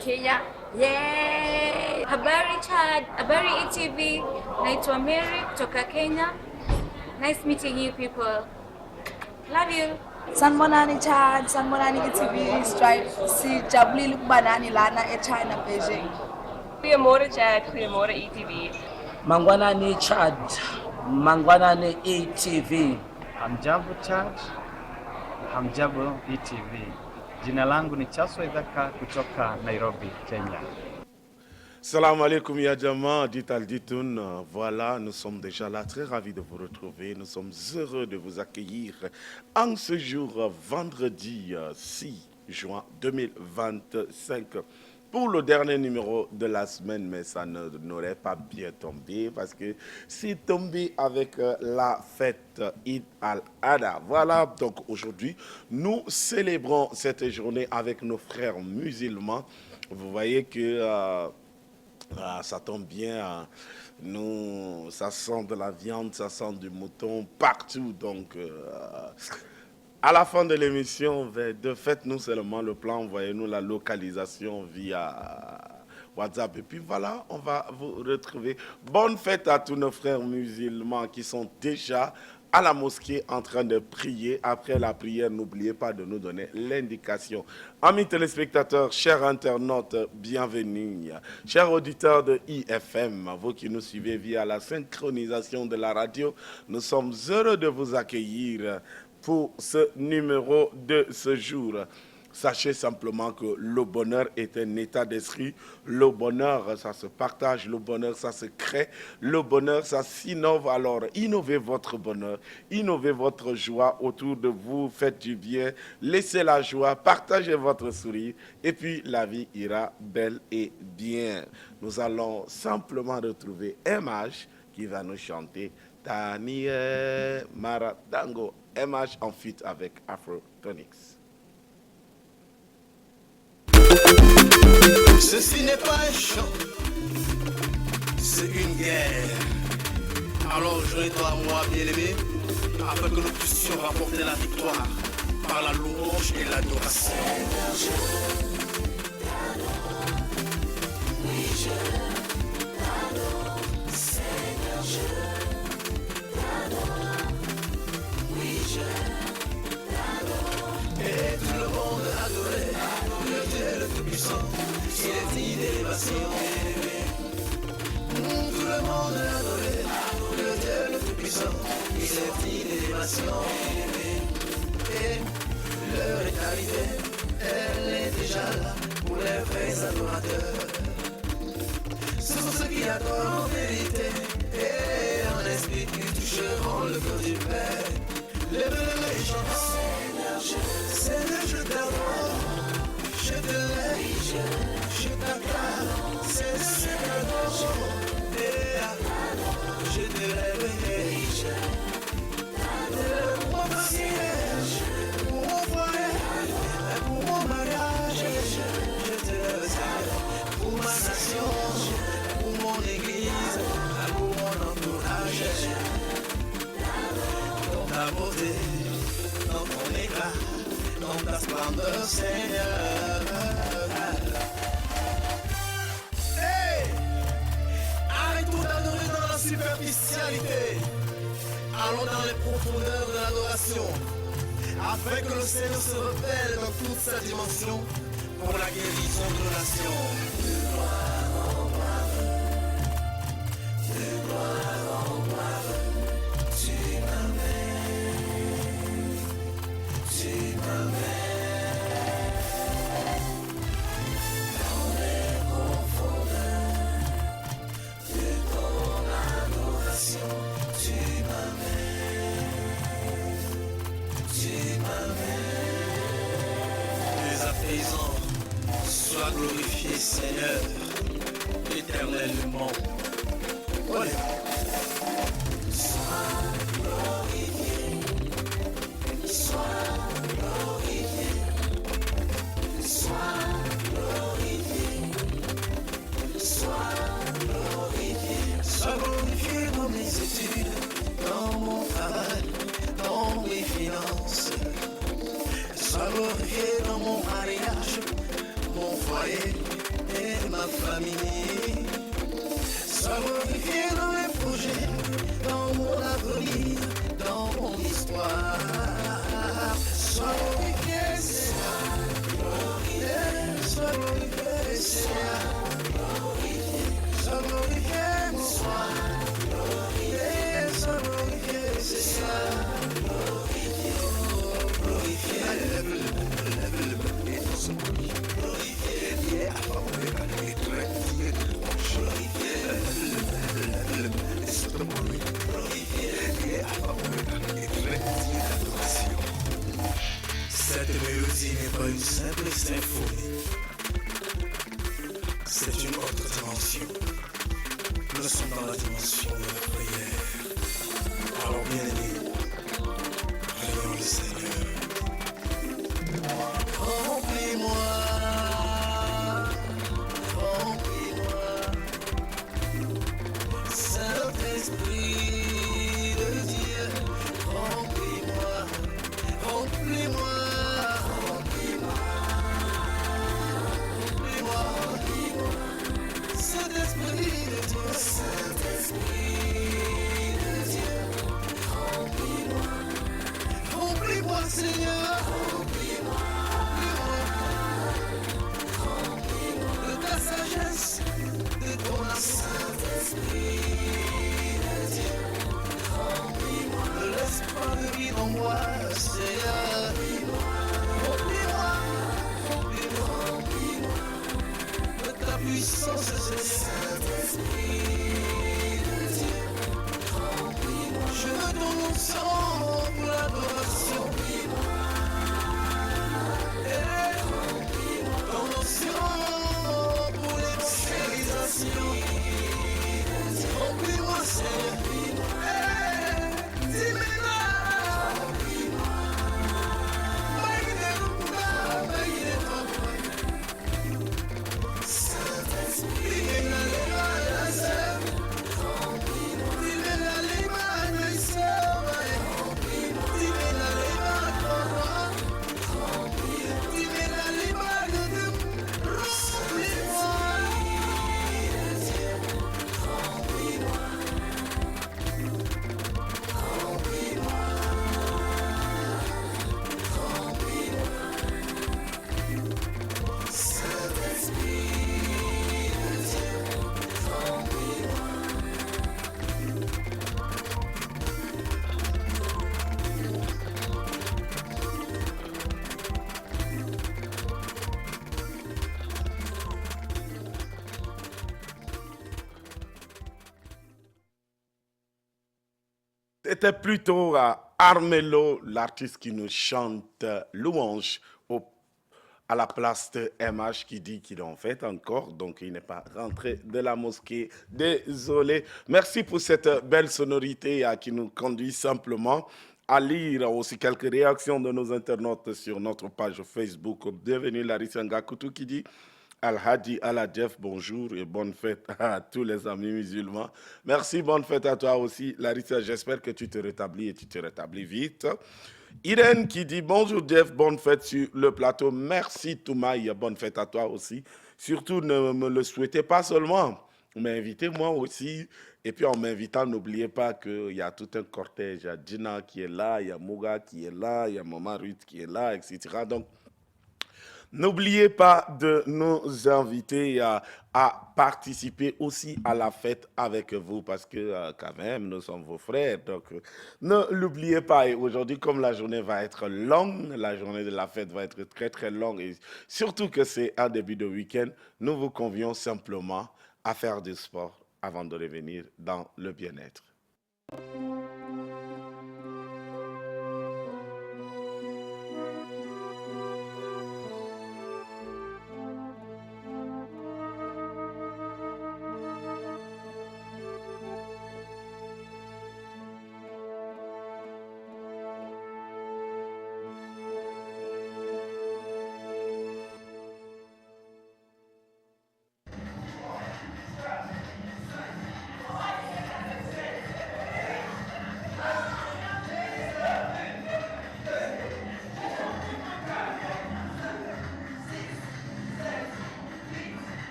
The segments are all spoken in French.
Kenya. Yay! Habari Chad, habari ETV. Naitwa Mary kutoka Kenya. Nice meeting you people. Love you. Sanibonani Chad, sanibonani ETV Stripe. Sijabulile ukuba nani lana eChina Beijing. Goeiemôre Chad, goeiemôre ETV. Mangwanani Chad, Mangwanani ETV. Hamjambo Chad, hamjambo ETV. Jina langu ni Chaso Idhaka kutoka Nairobi, Kenya. Salam alaikum ya Jama, dit al Ditoun. Voilà, nous sommes déjà là, très ravis de vous retrouver. Nous sommes heureux de vous accueillir en ce jour, vendredi 6 juin 2025. Pour le dernier numéro de la semaine, mais ça n'aurait pas bien tombé parce que c'est tombé avec la fête Eid al-Adha. Voilà, donc aujourd'hui, nous célébrons cette journée avec nos frères musulmans. Vous voyez que ça tombe bien, nous, ça sent de la viande, ça sent du mouton partout, donc... à la fin de l'émission, de faites-nous seulement le plan, envoyez-nous la localisation via WhatsApp. Et puis voilà, on va vous retrouver. Bonne fête à tous nos frères musulmans qui sont déjà à la mosquée en train de prier. Après la prière, n'oubliez pas de nous donner l'indication. Amis téléspectateurs, chers internautes, bienvenue. Chers auditeurs de IFM, vous qui nous suivez via la synchronisation de la radio, nous sommes heureux de vous accueillir pour ce numéro de ce jour. Sachez simplement que le bonheur est un état d'esprit. Le bonheur, ça se partage. Le bonheur, ça se crée. Le bonheur, ça s'innove. Alors, innovez votre bonheur. Innovez votre joie autour de vous. Faites du bien. Laissez la joie. Partagez votre sourire. Et puis, la vie ira belle et bien. Nous allons simplement retrouver MH qui va nous chanter Tanie Maradango. MH en feat avec Afrotonix. Ceci n'est pas un chant, c'est une guerre. Alors joins-toi à moi, bien-aimé, afin que nous puissions rapporter la victoire par la louange et l'adoration. Seigneur, je t'adore. Oui, je t'adore. Seigneur, je t'adore. Oui, je t'adore. Et tout le monde adorait le Dieu le Tout-Puissant. Il est dit d'élévation. Tout le monde adorait le Dieu le Tout-Puissant. Il est dit d'élévation. Et l'heure est arrivée, elle est déjà là pour les vrais adorateurs. Ce sont ceux qui adorent en vérité et en esprit qui toucheront le cœur du Père. Lève-le et chante. Seigneur, je t'adore, je te lève, je t'acclame. Seigneur, je t'adore, je te lève. Pour mon mariage, pour mon foyer, pour mon mariage, je te lève. Pour ma nation, pour mon église, pour mon entourage. Dans ta beauté, dans ton éclat, dans ta splendeur, Seigneur. Hey! Arrête-toi d'adorer dans la superficialité. Allons dans les profondeurs de l'adoration, afin que le Seigneur se révèle dans toute sa dimension pour la guérison de nos nations. De gloire en gloire, de gloire en gloire, tu m'amènes, tu m'amènes dans les profondeurs de ton adoration. Tu m'amènes, dès à présent, sois glorifié Seigneur, éternellement. Allez. Sois glorifié, sois glorifié, sois glorifié, sois glorifié, sois glorifié dans mes études, dans mon travail, dans mes finances. Sois glorifié dans mon mariage, mon foyer, ma famille. Sois glorifié dans mes projets, dans mon avenir, dans mon histoire. Sois glorifié, Seigneur. Sois glorifié, Seigneur. Sois glorifié, mon roi. Sois glorifié, Seigneur. Cette mélodie n'est pas une simple symphonie, c'est une autre dimension. Nous sommes dans la dimension de la prière. Alors bien aimés, prions le Seigneur. Remplis-moi, Saint-Esprit de Dieu, remplis-moi, remplis-moi. Saint-Esprit de Dieu, remplis-moi, Seigneur, remplis-moi de ta sagesse, de ton amour, de l'espoir de vie en moi, Seigneur, remplis-moi, de ta puissance, Seigneur. Je veux ton sang pour l'adoration. Ton sang pour l'évangélisation. Remplis-moi, Seigneur. Dis-moi. C'était plutôt Armello, l'artiste qui nous chante louange à la place de MH qui dit qu'il en fait encore, donc il n'est pas rentré de la mosquée. Désolé. Merci pour cette belle sonorité qui nous conduit simplement à lire aussi quelques réactions de nos internautes sur notre page Facebook. Bienvenue Larissa Ngakoutou qui dit Al-Hadi Aladjef, bonjour et bonne fête à tous les amis musulmans. Merci, bonne fête à toi aussi, Larissa. J'espère que tu te rétablis et tu te rétablis vite. Irène qui dit bonjour Jeff, bonne fête sur le plateau. Merci Toumaï, bonne fête à toi aussi. Surtout, ne me le souhaitez pas seulement, mais invitez-moi aussi. Et puis en m'invitant, n'oubliez pas qu'il y a tout un cortège. Il y a Gina qui est là, il y a Mouga qui est là, il y a Maman Ruth qui est là, etc. Donc, n'oubliez pas de nous inviter à participer aussi à la fête avec vous parce que quand même, nous sommes vos frères. Donc, ne l'oubliez pas. Et aujourd'hui, comme la journée va être longue, la journée de la fête va être très, très longue et surtout que c'est un début de week-end, nous vous convions simplement à faire du sport avant de revenir dans le bien-être.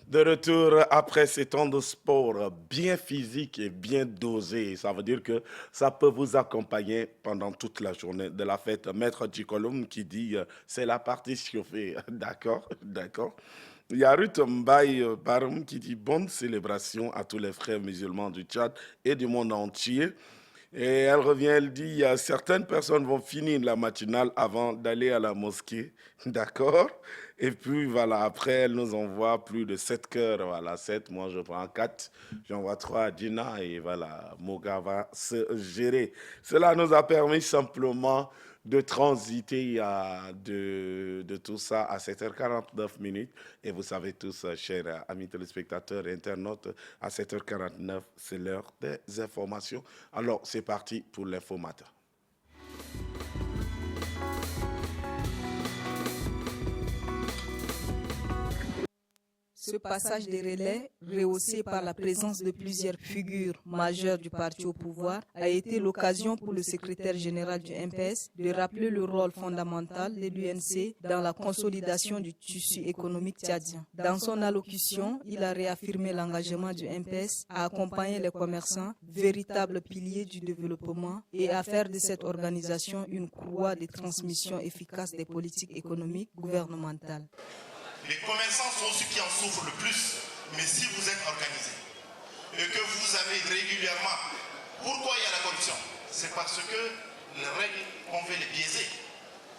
De retour après ces temps de sport bien physique et bien dosé. Ça veut dire que ça peut vous accompagner pendant toute la journée de la fête. Maître Djikolum qui dit c'est la partie chauffée. D'accord, d'accord. Il y a Ruth Mbaye Barum qui dit bonne célébration à tous les frères musulmans du Tchad et du monde entier. Et elle revient, elle dit, certaines personnes vont finir la matinale avant d'aller à la mosquée, d'accord? Et puis voilà, après, elle nous envoie plus de 7 cœurs, voilà, 7, moi je prends 4, j'envoie 3 à Dina et voilà, Moga va se gérer. Cela nous a permis simplement de transiter de tout ça à 7h49 et vous savez tous, chers amis téléspectateurs et internautes, à 7h49, c'est l'heure des informations. Alors, c'est parti pour l'infomatin. Ce passage des relais, rehaussé par la présence de plusieurs figures majeures du parti au pouvoir, a été l'occasion pour le secrétaire général du MPS de rappeler le rôle fondamental de l'UNC dans la consolidation du tissu économique tchadien. Dans son allocution, il a réaffirmé l'engagement du MPS à accompagner les commerçants, véritables piliers du développement, et à faire de cette organisation une courroie de transmission efficace des politiques économiques gouvernementales. Les commerçants sont ceux qui en souffrent le plus, mais si vous êtes organisé et que vous avez régulièrement, pourquoi il y a la corruption? C'est parce que les règles, on veut les biaiser.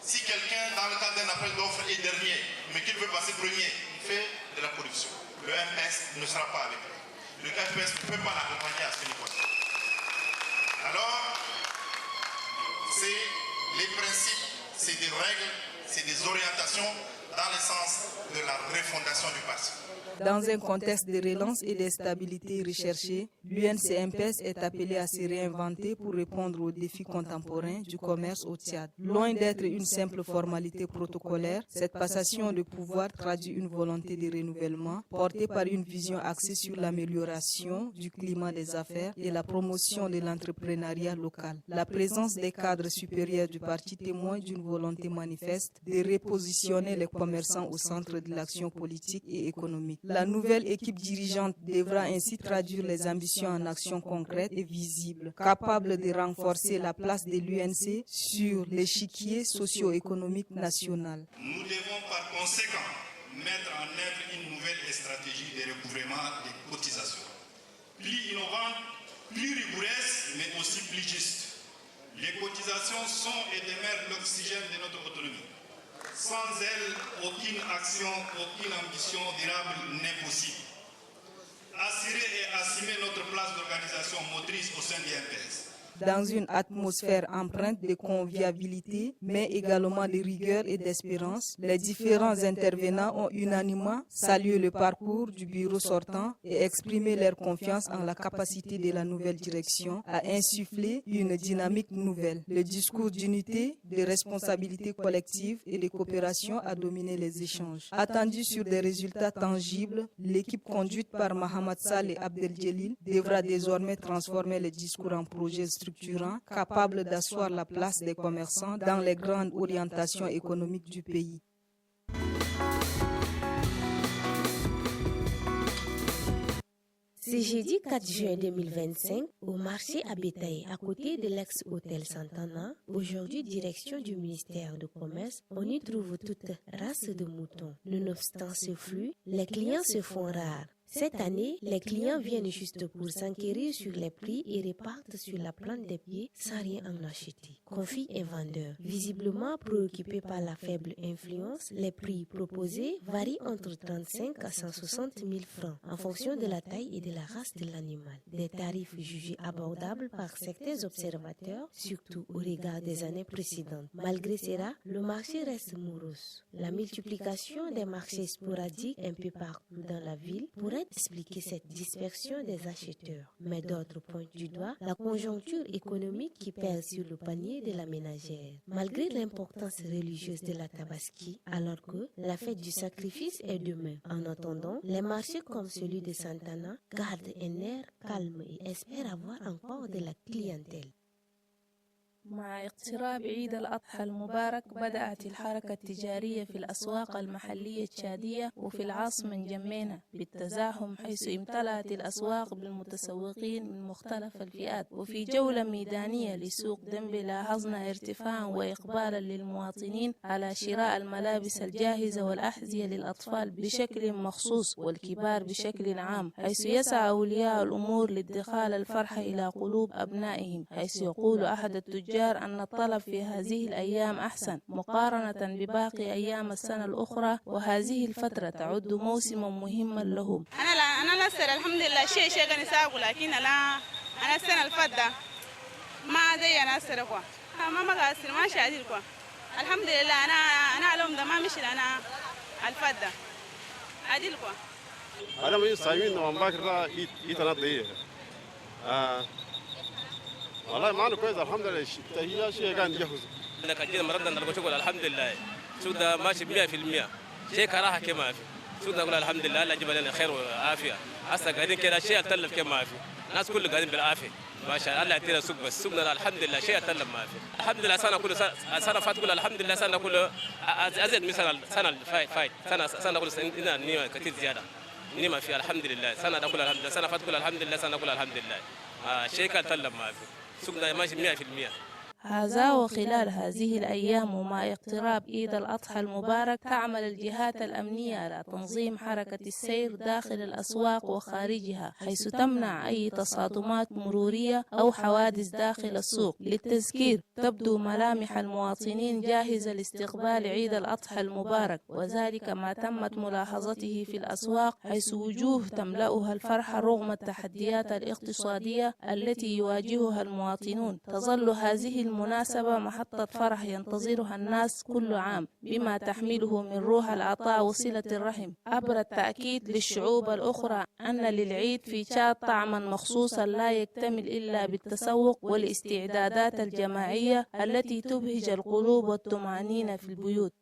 Si quelqu'un, dans le cadre d'un appel d'offres, est dernier, mais qu'il veut passer premier, il fait de la corruption. Le MPS ne sera pas avec lui. Le MPS ne peut pas l'accompagner à ce niveau. Alors, c'est les principes, c'est des règles, c'est des orientations dans le sens de la refondation du parti. Dans un contexte de relance et de stabilité recherchée, l'UNCMPS est appelé à se réinventer pour répondre aux défis contemporains du commerce au Tchad. Loin d'être une simple formalité protocolaire, cette passation de pouvoir traduit une volonté de renouvellement portée par une vision axée sur l'amélioration du climat des affaires et la promotion de l'entrepreneuriat local. La présence des cadres supérieurs du parti témoigne d'une volonté manifeste de repositionner les commerçants au centre de l'action politique et économique. La nouvelle équipe dirigeante devra ainsi traduire les ambitions en actions concrètes et visibles, capables de renforcer la place de l'UNC sur l'échiquier socio-économique national. Nous devons par conséquent mettre en œuvre une nouvelle stratégie de recouvrement des cotisations, plus innovante, plus rigoureuse, mais aussi plus juste. Les cotisations sont et demeurent l'oxygène de notre autonomie. Sans elles, aucune action, aucune ambition durable n'est possible. Assurer et assumer notre place d'organisation motrice au sein du MPS. Dans une atmosphère empreinte de convivialité, mais également de rigueur et d'espérance, les différents intervenants ont unanimement salué le parcours du bureau sortant et exprimé leur confiance en la capacité de la nouvelle direction à insuffler une dynamique nouvelle. Le discours d'unité, de responsabilité collective et de coopération a dominé les échanges. Attendu sur des résultats tangibles, l'équipe conduite par Mohamed Saleh Abdel-Djelil devra désormais transformer les discours en projets structurants capables d'asseoir la place des commerçants dans les grandes orientations économiques du pays. Ce jeudi 4 juin 2025, au marché à Bétaï, à côté de l'ex-hôtel Santana, aujourd'hui direction du ministère du Commerce, on y trouve toute race de moutons. Nonobstant ce flux, les clients se font rares. Cette année, les clients viennent juste pour s'enquérir sur les prix et repartent sur la plante des pieds sans rien en acheter. Confie un vendeur. Visiblement préoccupé par la faible influence, les prix proposés varient entre 35 à 160 000 francs en fonction de la taille et de la race de l'animal. Des tarifs jugés abordables par certains observateurs, surtout au regard des années précédentes. Malgré cela, le marché reste morose. La multiplication des marchés sporadiques un peu partout dans la ville pourrait expliquer cette dispersion des acheteurs. Mais d'autres pointent du doigt la conjoncture économique qui pèse sur le panier de la ménagère. Malgré l'importance religieuse de la Tabaski, alors que la fête du sacrifice est demain. En attendant, les marchés comme celui de Santana gardent un air calme et espèrent avoir encore de la clientèle. مع اقتراب عيد الأضحى المبارك بدأت الحركة التجارية في الأسواق المحلية التشادية وفي العاصمة نجمينا بالتزاحم، حيث امتلأت الأسواق بالمتسوقين من مختلف الفئات. وفي جولة ميدانية لسوق دنبي لاحظنا ارتفاعا وإقبالا للمواطنين على شراء الملابس الجاهزة والأحذية للأطفال بشكل مخصوص والكبار بشكل عام، حيث يسعى أولياء الأمور لادخال الفرحة إلى قلوب أبنائهم. حيث يقول أحد التجار أن الطلب في هذه الأيام أحسن مقارنة بباقي أيام السنة الأخرى، وهذه الفترة تعد موسما مهما لهم. أنا نسر الحمد لله شيء كان يساقوا، لكن أنا السنة الفضة ما زي أنا نسر كوا ما قاسر ما شادير كوا الحمد لله. أنا لهم ده ما مشي أنا الفضة عادل كوا. أنا من صايمين ومباكر لا يتنضيه. والله معنا كويس الحمد لله. هي شيء كان يجهز. لك جينا مرضنا نقول شغل الحمد لله. سودا ماشي 100%. شيء كراهة كما في. سودا نقول الحمد لله الله يجيب لنا خير وعافية. هسه قاعدين كده شيء أتلف كما في. الناس كله قاعدين بالعافية. ما شاء الله يعطينا سوق بس سوقنا الحمد لله شيء أتلف ما في. الحمد لله سنة كله سنة فات كله الحمد لله سنة كله أزيد من سنة فايت سنة كله إننا نيمة كتير زيادة. نيمة في الحمد لله سنة كله الحمد لله سنة فات كله الحمد لله سنة كله الحمد لله. شيء كان أتلف ما في. سوقنا ماشي 100%. هذا وخلال هذه الأيام ومع اقتراب عيد الأضحى المبارك تعمل الجهات الأمنية على تنظيم حركة السير داخل الأسواق وخارجها، حيث تمنع أي تصادمات مرورية أو حوادث داخل السوق. للتذكير تبدو ملامح المواطنين جاهزة لاستقبال عيد الأضحى المبارك، وذلك ما تمت ملاحظته في الأسواق، حيث وجوه تملأها الفرحة رغم التحديات الاقتصادية التي يواجهها المواطنون. تظل هذه المناسبة محطة فرح ينتظرها الناس كل عام، بما تحمله من روح العطاء وصلة الرحم، عبر التأكيد للشعوب الأخرى أن للعيد في تشاد طعما مخصوصا لا يكتمل إلا بالتسوق والاستعدادات الجماعية التي تبهج القلوب والطمأنينة في البيوت.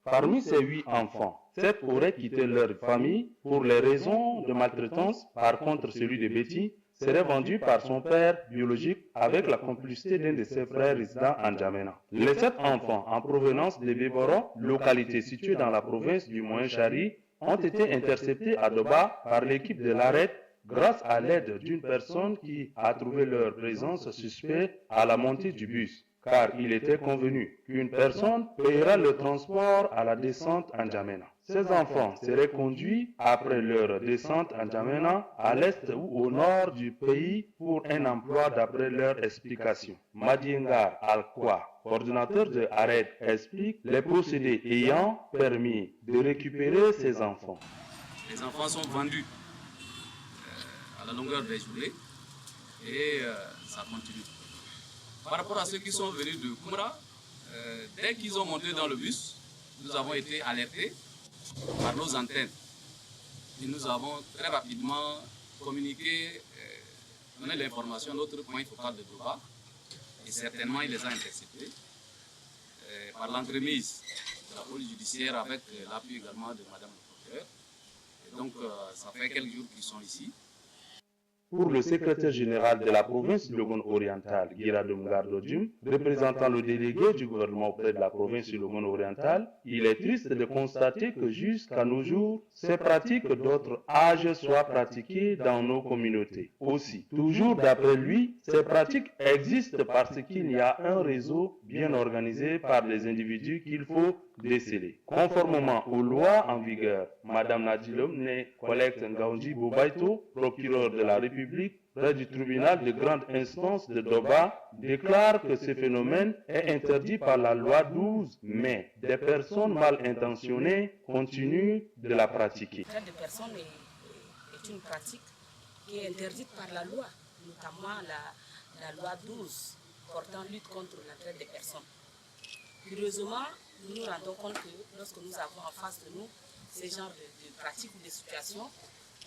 Parmi ces 8 enfants, 7 auraient quitté leur famille pour les raisons de maltraitance. Par contre, celui de Betty serait vendu par son père biologique avec la complicité d'un de ses frères résidant en N'Djamena. Les 7 enfants en provenance de Béboro, localité située dans la province du Moyen-Chari, ont été interceptés à Doba par l'équipe de l'ARED grâce à l'aide d'une personne qui a trouvé leur présence suspecte à la montée du bus, car il était convenu qu'une personne paiera le transport à la descente en N'Djamena. Ces enfants seraient conduits après leur descente en N'Djamena à l'est ou au nord du pays pour un emploi d'après leur explication. Madiengar Alkwa, coordinateur de ARED, explique les procédés ayant permis de récupérer ces enfants. Les enfants sont vendus à la longueur des journées et ça continue. Par rapport à ceux qui sont venus de Koumra, dès qu'ils ont monté dans le bus, nous avons été alertés par nos antennes. Et nous avons très rapidement communiqué, donné l'information à notre point focal de Doba. Et certainement, il les a interceptés par l'entremise de la police judiciaire avec l'appui également de Madame le procureur. Et donc, ça fait quelques jours qu'ils sont ici. Pour le secrétaire général de la province du Logone oriental, Giradum Gardodjum, représentant le délégué du gouvernement auprès de la province du Logone oriental, il est triste de constater que jusqu'à nos jours, ces pratiques d'autres âges soient pratiquées dans nos communautés. Aussi, toujours d'après lui, ces pratiques existent parce qu'il y a un réseau bien organisé par les individus qu'il faut déceler. Conformément aux lois en vigueur, Madame Nadilom ne collecte Ngaondi Boubaito, procureur de la République, près du tribunal de grande instance de Doba, déclare que ce phénomène est interdit par la loi 12, mais des personnes mal intentionnées continuent de la pratiquer. La traite de personnes est une pratique qui est interdite par la loi, notamment la loi 12 portant lutte contre la traite des personnes. Curieusement, nous nous rendons compte que lorsque nous avons en face de nous ces genres de pratiques ou de situations,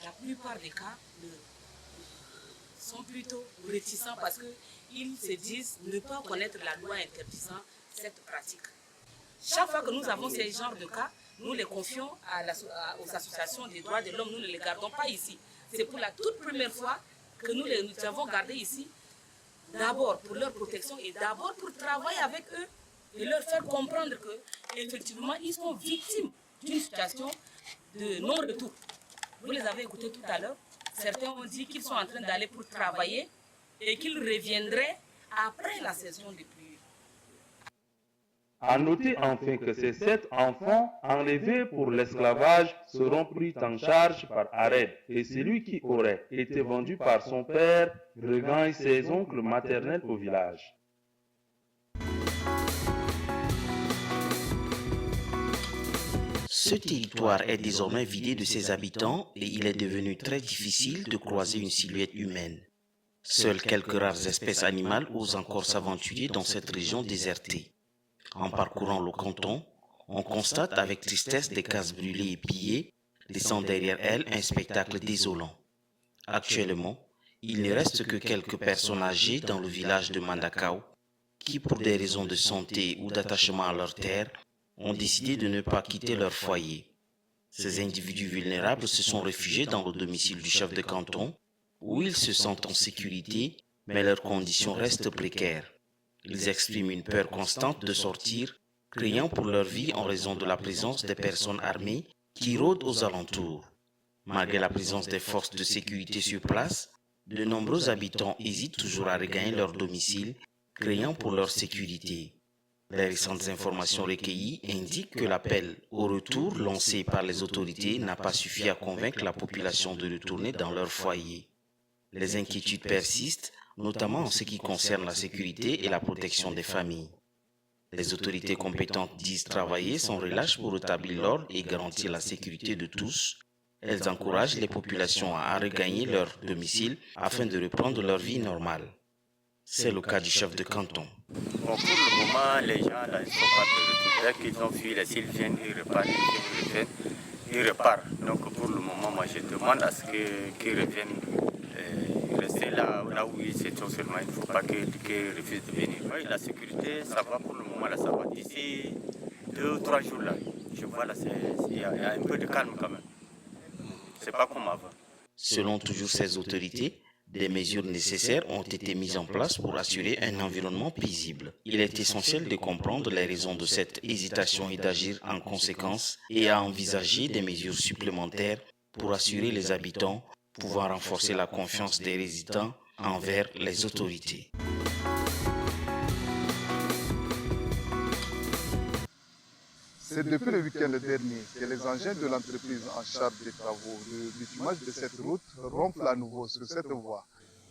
la plupart des cas sont plutôt réticents parce qu'ils se disent ne pas connaître la loi interdisant cette pratique. Chaque fois que nous avons ces genres de cas, nous les confions aux associations des droits de l'homme, nous ne les gardons pas ici. C'est pour la toute première fois que nous les avons gardés ici, d'abord pour leur protection et d'abord pour travailler avec eux et leur faire comprendre qu'effectivement, ils sont victimes d'une situation de non-retour. Vous les avez écoutés tout à l'heure. Certains ont dit qu'ils sont en train d'aller pour travailler et qu'ils reviendraient après la saison de pluie. À noter enfin que ces 7 enfants enlevés pour l'esclavage seront pris en charge par Ared et celui qui aurait été vendu par son père regagne ses oncles maternels au village. Ce territoire est désormais vidé de ses habitants et il est devenu très difficile de croiser une silhouette humaine. Seules quelques rares espèces animales osent encore s'aventurer dans cette région désertée. En parcourant le canton, on constate avec tristesse des cases brûlées et pillées, laissant derrière elles un spectacle désolant. Actuellement, il ne reste que quelques personnes âgées dans le village de Mandakao qui, pour des raisons de santé ou d'attachement à leur terre, ont décidé de ne pas quitter leur foyer. Ces individus vulnérables se sont réfugiés dans le domicile du chef de canton, où ils se sentent en sécurité, mais leurs conditions restent précaires. Ils expriment une peur constante de sortir, craignant pour leur vie en raison de la présence des personnes armées qui rôdent aux alentours. Malgré la présence des forces de sécurité sur place, de nombreux habitants hésitent toujours à regagner leur domicile, craignant pour leur sécurité. Les récentes informations recueillies indiquent que l'appel au retour lancé par les autorités n'a pas suffi à convaincre la population de retourner dans leur foyer. Les inquiétudes persistent, notamment en ce qui concerne la sécurité et la protection des familles. Les autorités compétentes disent travailler sans relâche pour rétablir l'ordre et garantir la sécurité de tous. Elles encouragent les populations à regagner leur domicile afin de reprendre leur vie normale. C'est le cas du chef de canton. Bon, pour le moment, les gens là, ils sont pas de retour. Dès qu'ils ont fui, s'ils viennent, ils repartent, ils repartent. Donc pour le moment, moi je demande à ce qu'ils reviennent. Rester là où ils sont seulement, il ne faut pas qu'ils refusent de venir. Oui, la sécurité, ça va pour le moment, là, ça va. D'ici 2 ou 3 jours, là, je vois, là, il y a un peu de calme quand même. C'est pas comme avant. Selon toujours ces autorités, des mesures nécessaires ont été mises en place pour assurer un environnement paisible. Il est essentiel de comprendre les raisons de cette hésitation et d'agir en conséquence et à envisager des mesures supplémentaires pour assurer les habitants, pouvant renforcer la confiance des résidents envers les autorités. C'est depuis le week-end dernier que les engins de l'entreprise en charge des travaux de bitumage de cette route ronflent à nouveau sur cette voie.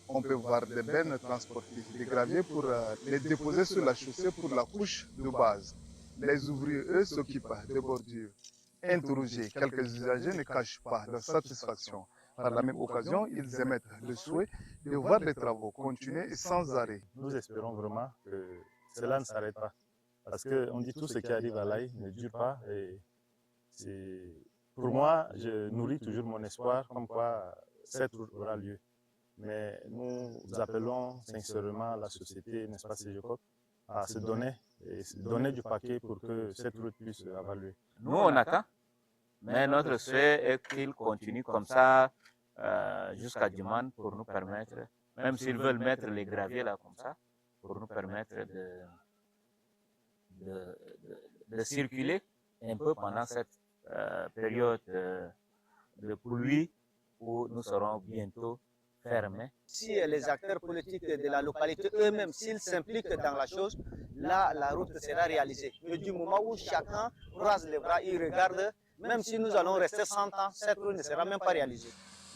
On peut voir des bennes transporter des graviers pour les déposer sur la chaussée pour la couche de base. Les ouvriers, eux, s'occupent des bordures. Interrogés, quelques usagers ne cachent pas leur satisfaction. Par la même occasion, ils émettent le souhait de voir les travaux continuer sans arrêt. Nous espérons vraiment que cela ne s'arrête pas. Parce qu'on dit tout ce qui arrive à l'Aïe ne dure pas. Et pour moi, je nourris toujours mon espoir comme quoi cette route aura lieu. Mais nous appelons sincèrement la société, n'est-ce pas, CGCOP, à se donner, et se donner du paquet pour que cette route puisse avoir lieu. Nous, on attend, mais notre souhait est qu'il continue comme ça jusqu'à dimanche pour nous permettre, même s'ils veulent mettre les graviers là comme ça, pour nous permettre de circuler un peu pendant cette période de pluie où nous serons bientôt fermés. Si les acteurs politiques de la localité eux-mêmes, s'ils s'impliquent dans la chose, là, la route sera réalisée. Mais du moment où chacun croise les bras, il regarde, même si nous allons rester 100 ans, cette route ne sera même pas réalisée.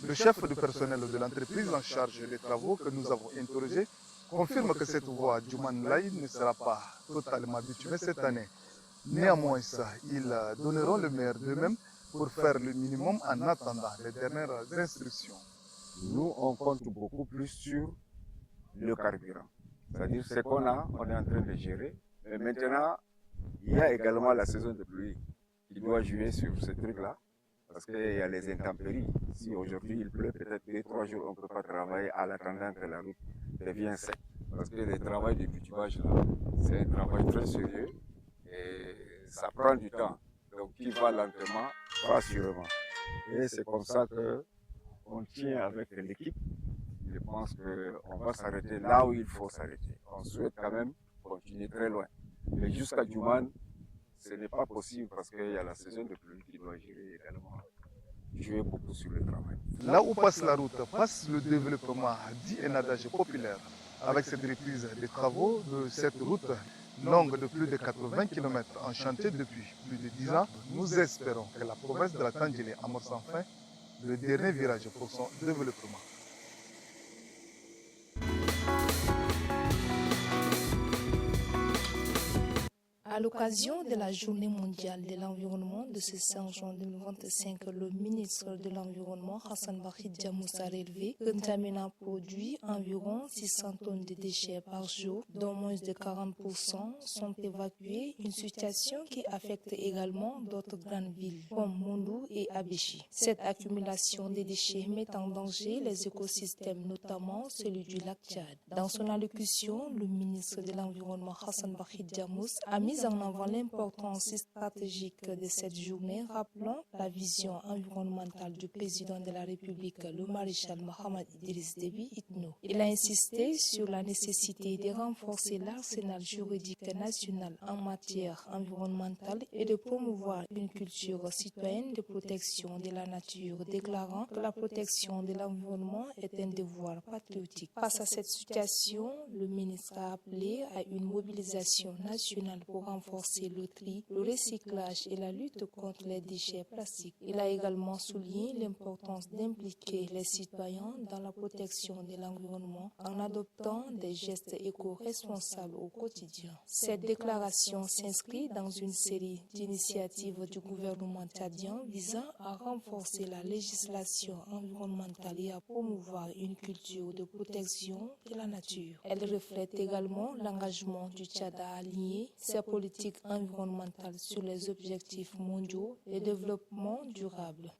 Le chef du personnel de l'entreprise en charge des travaux que nous avons interrogé confirme que cette voie Djouman-Laye ne sera pas totalement bitumée cette année. Néanmoins, ils donneront le meilleur d'eux-mêmes pour faire le minimum en attendant les dernières instructions. Nous, on compte beaucoup plus sur le carburant. C'est-à-dire ce qu'on a, on est en train de gérer. Mais maintenant, il y a également la saison de pluie qui doit jouer sur ce truc-là. Parce qu'il y a les intempéries. Si aujourd'hui il pleut, peut-être 2-3 jours, on ne peut pas travailler à l'attendant que la route devienne sec. Parce que le travail de bitumage, là, c'est un travail très sérieux et ça prend du temps. Donc, qui va lentement, pas sûrement. Et c'est comme ça on tient avec l'équipe. Je pense qu'on va s'arrêter là où il faut s'arrêter. On souhaite quand même continuer très loin. Mais jusqu'à Djouman, ce n'est pas possible parce qu'il y a la saison de pluie qui doit gérer également. Jouer beaucoup sur le travail. Là où passe la route, passe le développement, dit un adage populaire. Avec cette reprise des travaux de cette route longue de plus de 80 km en chantier depuis plus de 10 ans, nous espérons que la province de la Tandjili amorce enfin le dernier virage pour son développement. À l'occasion de la Journée mondiale de l'environnement de ce 5 juin 2025, le ministre de l'Environnement, Hassan Bakri Djamous, a relevé que N'Djamena produit environ 600 tonnes de déchets par jour, dont moins de 40% sont évacués, une situation qui affecte également d'autres grandes villes comme Mondou et Abéchi. Cette accumulation des déchets met en danger les écosystèmes, notamment celui du lac Tchad. Dans son allocution, le ministre de l'Environnement, Hassan Bakri Djamous, a mis en avant l'importance stratégique de cette journée, rappelant la vision environnementale du président de la République, le maréchal Mohamed Idriss Déby Itno. Il a insisté sur la nécessité de renforcer l'arsenal juridique national en matière environnementale et de promouvoir une culture citoyenne de protection de la nature, déclarant que la protection de l'environnement est un devoir patriotique. Face à cette situation, le ministre a appelé à une mobilisation nationale pour renforcer le tri, le recyclage et la lutte contre les déchets plastiques. Il a également souligné l'importance d'impliquer les citoyens dans la protection de l'environnement en adoptant des gestes éco-responsables au quotidien. Cette déclaration s'inscrit dans une série d'initiatives du gouvernement tchadien visant à renforcer la législation environnementale et à promouvoir une culture de protection de la nature. Elle reflète également l'engagement du Tchad à aligner ses politiques environnementales sur les objectifs mondiaux de développement durable.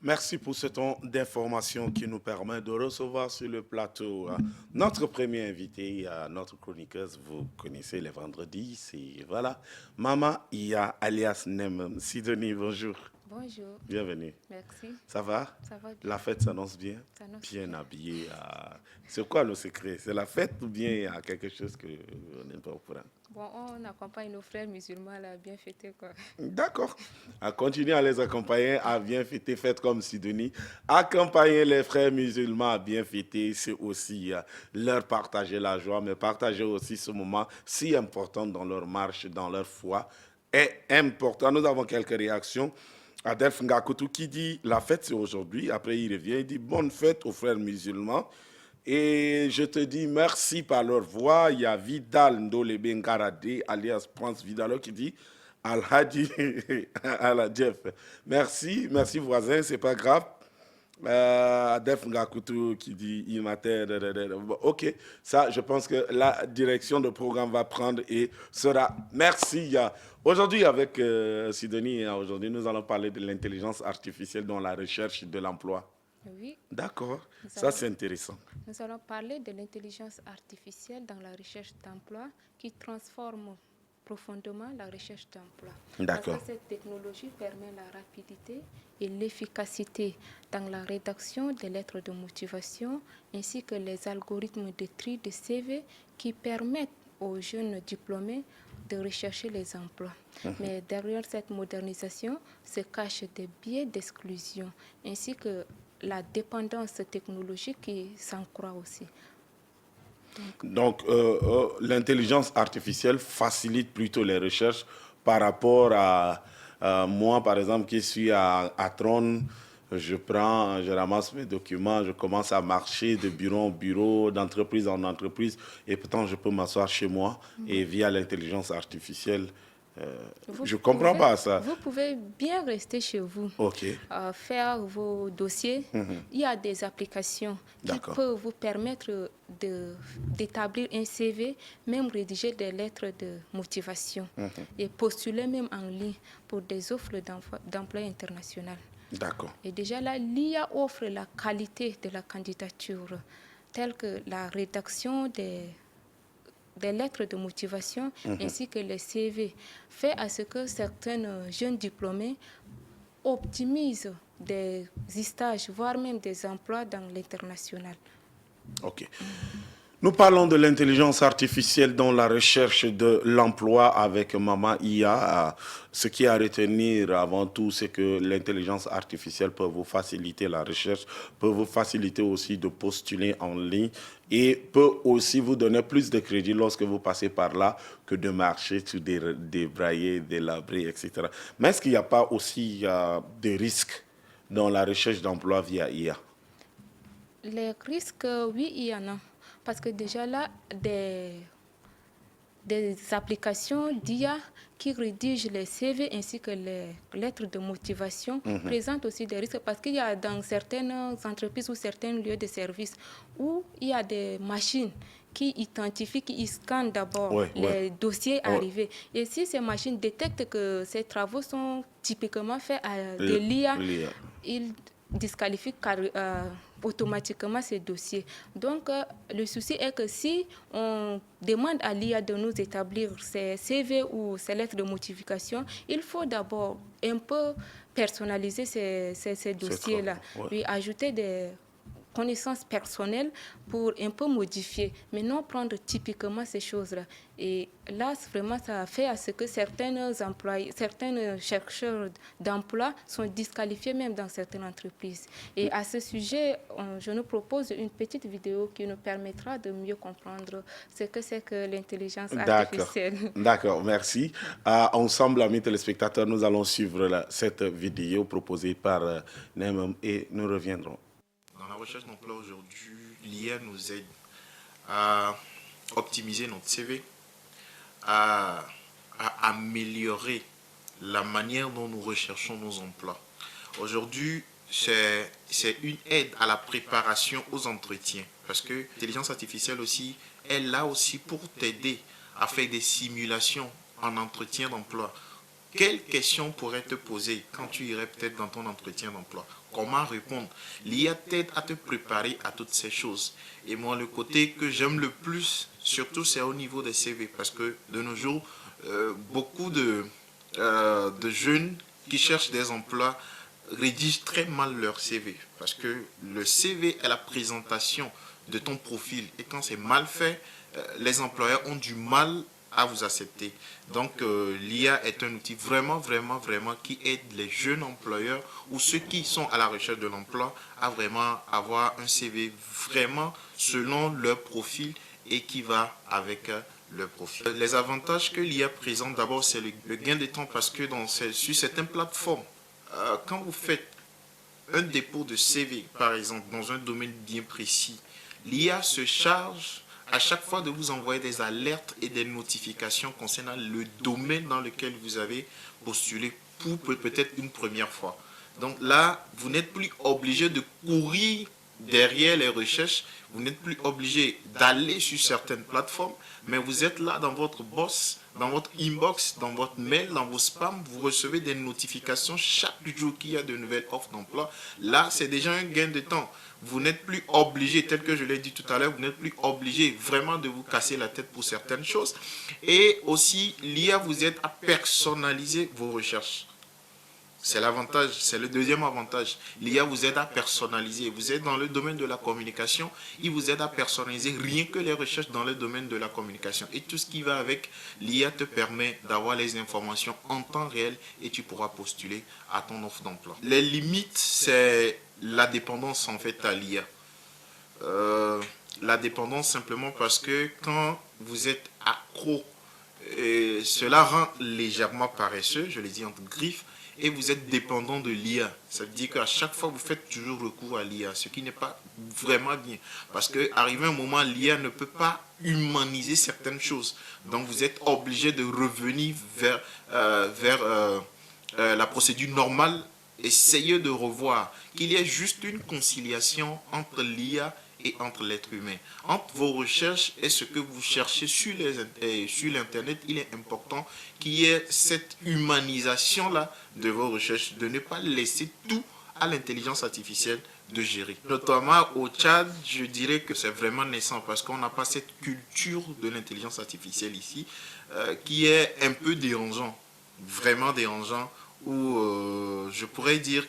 Merci pour ce temps d'information qui nous permet de recevoir sur le plateau notre premier invité, notre chroniqueuse. Vous connaissez les vendredis, c'est voilà, Mama Iya alias Nem. Sidonie, bonjour. Bonjour. Bienvenue. Merci. Ça va? Ça va bien. La fête s'annonce bien? Bien habillée. C'est quoi le secret? C'est la fête ou bien il y a quelque chose que on n'est pas au courant? Bon, on accompagne nos frères musulmans à bien fêter, quoi. D'accord. À continuer à les accompagner à bien fêter, fête comme Sidonie. Accompagner les frères musulmans à bien fêter, c'est aussi leur partager la joie, mais partager aussi ce moment si important dans leur marche, dans leur foi, est important. Nous avons quelques réactions. Adelph Ngakutu qui dit la fête c'est aujourd'hui, après il revient, il dit bonne fête aux frères musulmans et je te dis merci par leur voix. Il y a Vidal Ndolebe Ngarade alias Prince Vidalo qui dit Al-Hadi Al-Adjef. Merci voisin, c'est pas grave. Adelph Ngakutu qui dit il matin. Ok, ça je pense que la direction de programme va prendre et sera. Merci. Aujourd'hui avec Sidonie, aujourd'hui nous allons parler de l'intelligence artificielle dans la recherche de l'emploi. Oui. D'accord, ça c'est intéressant. Nous allons parler de l'intelligence artificielle dans la recherche d'emploi qui transforme profondément la recherche d'emploi. D'accord. Parce que cette technologie permet la rapidité et l'efficacité dans la rédaction des lettres de motivation ainsi que les algorithmes de tri de CV qui permettent aux jeunes diplômés de rechercher les emplois. Mais derrière cette modernisation se cachent des biais d'exclusion ainsi que la dépendance technologique qui s'en croit aussi. Donc, l'intelligence artificielle facilite plutôt les recherches par rapport à moi, par exemple, qui suis à Tron. Je ramasse mes documents, je commence à marcher de bureau en bureau, d'entreprise en entreprise, et pourtant je peux m'asseoir chez moi et via l'intelligence artificielle. Je ne comprends pas ça. Vous pouvez bien rester chez vous, faire vos dossiers. Il y a des applications qui peuvent vous permettre d'établir un CV, même rédiger des lettres de motivation et postuler même en ligne pour des offres d'emploi international. D'accord. Et déjà là, l'IA offre la qualité de la candidature, telle que la rédaction des lettres de motivation ainsi que les CV fait à ce que certains jeunes diplômés optimisent des stages, voire même des emplois dans l'international. Ok. Nous parlons de l'intelligence artificielle dans la recherche de l'emploi avec Maman IA. Ce qui est à retenir avant tout, c'est que l'intelligence artificielle peut vous faciliter la recherche, peut vous faciliter aussi de postuler en ligne et peut aussi vous donner plus de crédit lorsque vous passez par là que de marcher sur des débraillés, délabrés, etc. Mais est-ce qu'il n'y a pas aussi des risques dans la recherche d'emploi via IA? Les risques, oui, il y en a. Parce que déjà là, des applications d'IA qui rédigent les CV ainsi que les lettres de motivation présentent aussi des risques parce qu'il y a dans certaines entreprises ou certains lieux de service où il y a des machines qui identifient, qui scannent d'abord les dossiers arrivés. Et si ces machines détectent que ces travaux sont typiquement faits de l'IA, ils disqualifient automatiquement ces dossiers. Donc, le souci est que si on demande à l'IA de nous établir ces CV ou ces lettres de motivation, il faut d'abord un peu personnaliser ces dossiers-là, puis ajouter des connaissances personnelles pour un peu modifier, mais non prendre typiquement ces choses-là. Et là, vraiment, ça fait à ce que certains chercheurs d'emploi sont disqualifiés même dans certaines entreprises. Et à ce sujet, je nous propose une petite vidéo qui nous permettra de mieux comprendre ce que c'est que l'intelligence artificielle. D'accord, merci. Ensemble, amis téléspectateurs, nous allons suivre cette vidéo proposée par Nemem et nous reviendrons. Dans la recherche d'emploi aujourd'hui, l'IA nous aide à optimiser notre CV, à améliorer la manière dont nous recherchons nos emplois. Aujourd'hui, c'est une aide à la préparation aux entretiens parce que l'intelligence artificielle aussi est là aussi pour t'aider à faire des simulations en entretien d'emploi. Quelles questions pourraient te poser quand tu irais peut-être dans ton entretien d'emploi? Comment répondre? L'IA t'aide à te préparer à toutes ces choses. Et moi, le côté que j'aime le plus, surtout, c'est au niveau des CV. Parce que de nos jours, beaucoup de jeunes qui cherchent des emplois rédigent très mal leur CV. Parce que le CV est la présentation de ton profil. Et quand c'est mal fait, les employeurs ont du mal à vous accepter. Donc l'IA est un outil vraiment qui aide les jeunes employeurs ou ceux qui sont à la recherche de l'emploi à vraiment avoir un CV vraiment selon leur profil et qui va avec leur profil. Les avantages que l'IA présente, d'abord c'est le gain de temps parce que sur certaines plateformes, quand vous faites un dépôt de CV par exemple dans un domaine bien précis, l'IA se charge à chaque fois de vous envoyer des alertes et des notifications concernant le domaine dans lequel vous avez postulé pour peut-être une première fois. Donc là, vous n'êtes plus obligé de courir derrière les recherches, vous n'êtes plus obligé d'aller sur certaines plateformes, mais vous êtes là dans votre box, dans votre inbox, dans votre mail, dans vos spams, vous recevez des notifications chaque jour qu'il y a de nouvelles offres d'emploi. Là, c'est déjà un gain de temps. Vous n'êtes plus obligé, tel que je l'ai dit tout à l'heure, vous n'êtes plus obligé vraiment de vous casser la tête pour certaines choses. Et aussi, l'IA vous aide à personnaliser vos recherches. C'est l'avantage, c'est le deuxième avantage. L'IA vous aide à personnaliser. Vous êtes dans le domaine de la communication, il vous aide à personnaliser rien que les recherches dans le domaine de la communication. Et tout ce qui va avec, l'IA te permet d'avoir les informations en temps réel et tu pourras postuler à ton offre d'emploi. Les limites, c'est la dépendance en fait à l'IA. La dépendance simplement parce que quand vous êtes accro, cela rend légèrement paresseux, je l'ai dit entre griffes, et vous êtes dépendant de l'IA. Ça veut dire qu'à chaque fois, vous faites toujours recours à l'IA, ce qui n'est pas vraiment bien. Parce qu'arrivé un moment, l'IA ne peut pas humaniser certaines choses. Donc, vous êtes obligé de revenir vers la procédure normale. Essayez de revoir qu'il y ait juste une conciliation entre l'IA et entre l'être humain. Entre vos recherches et ce que vous cherchez sur l'Internet, il est important qu'il y ait cette humanisation-là de vos recherches, de ne pas laisser tout à l'intelligence artificielle, de gérer. Notamment au Tchad, je dirais que c'est vraiment naissant parce qu'on n'a pas cette culture de l'intelligence artificielle ici qui est un peu dérangeant, vraiment dérangeant, ou je pourrais dire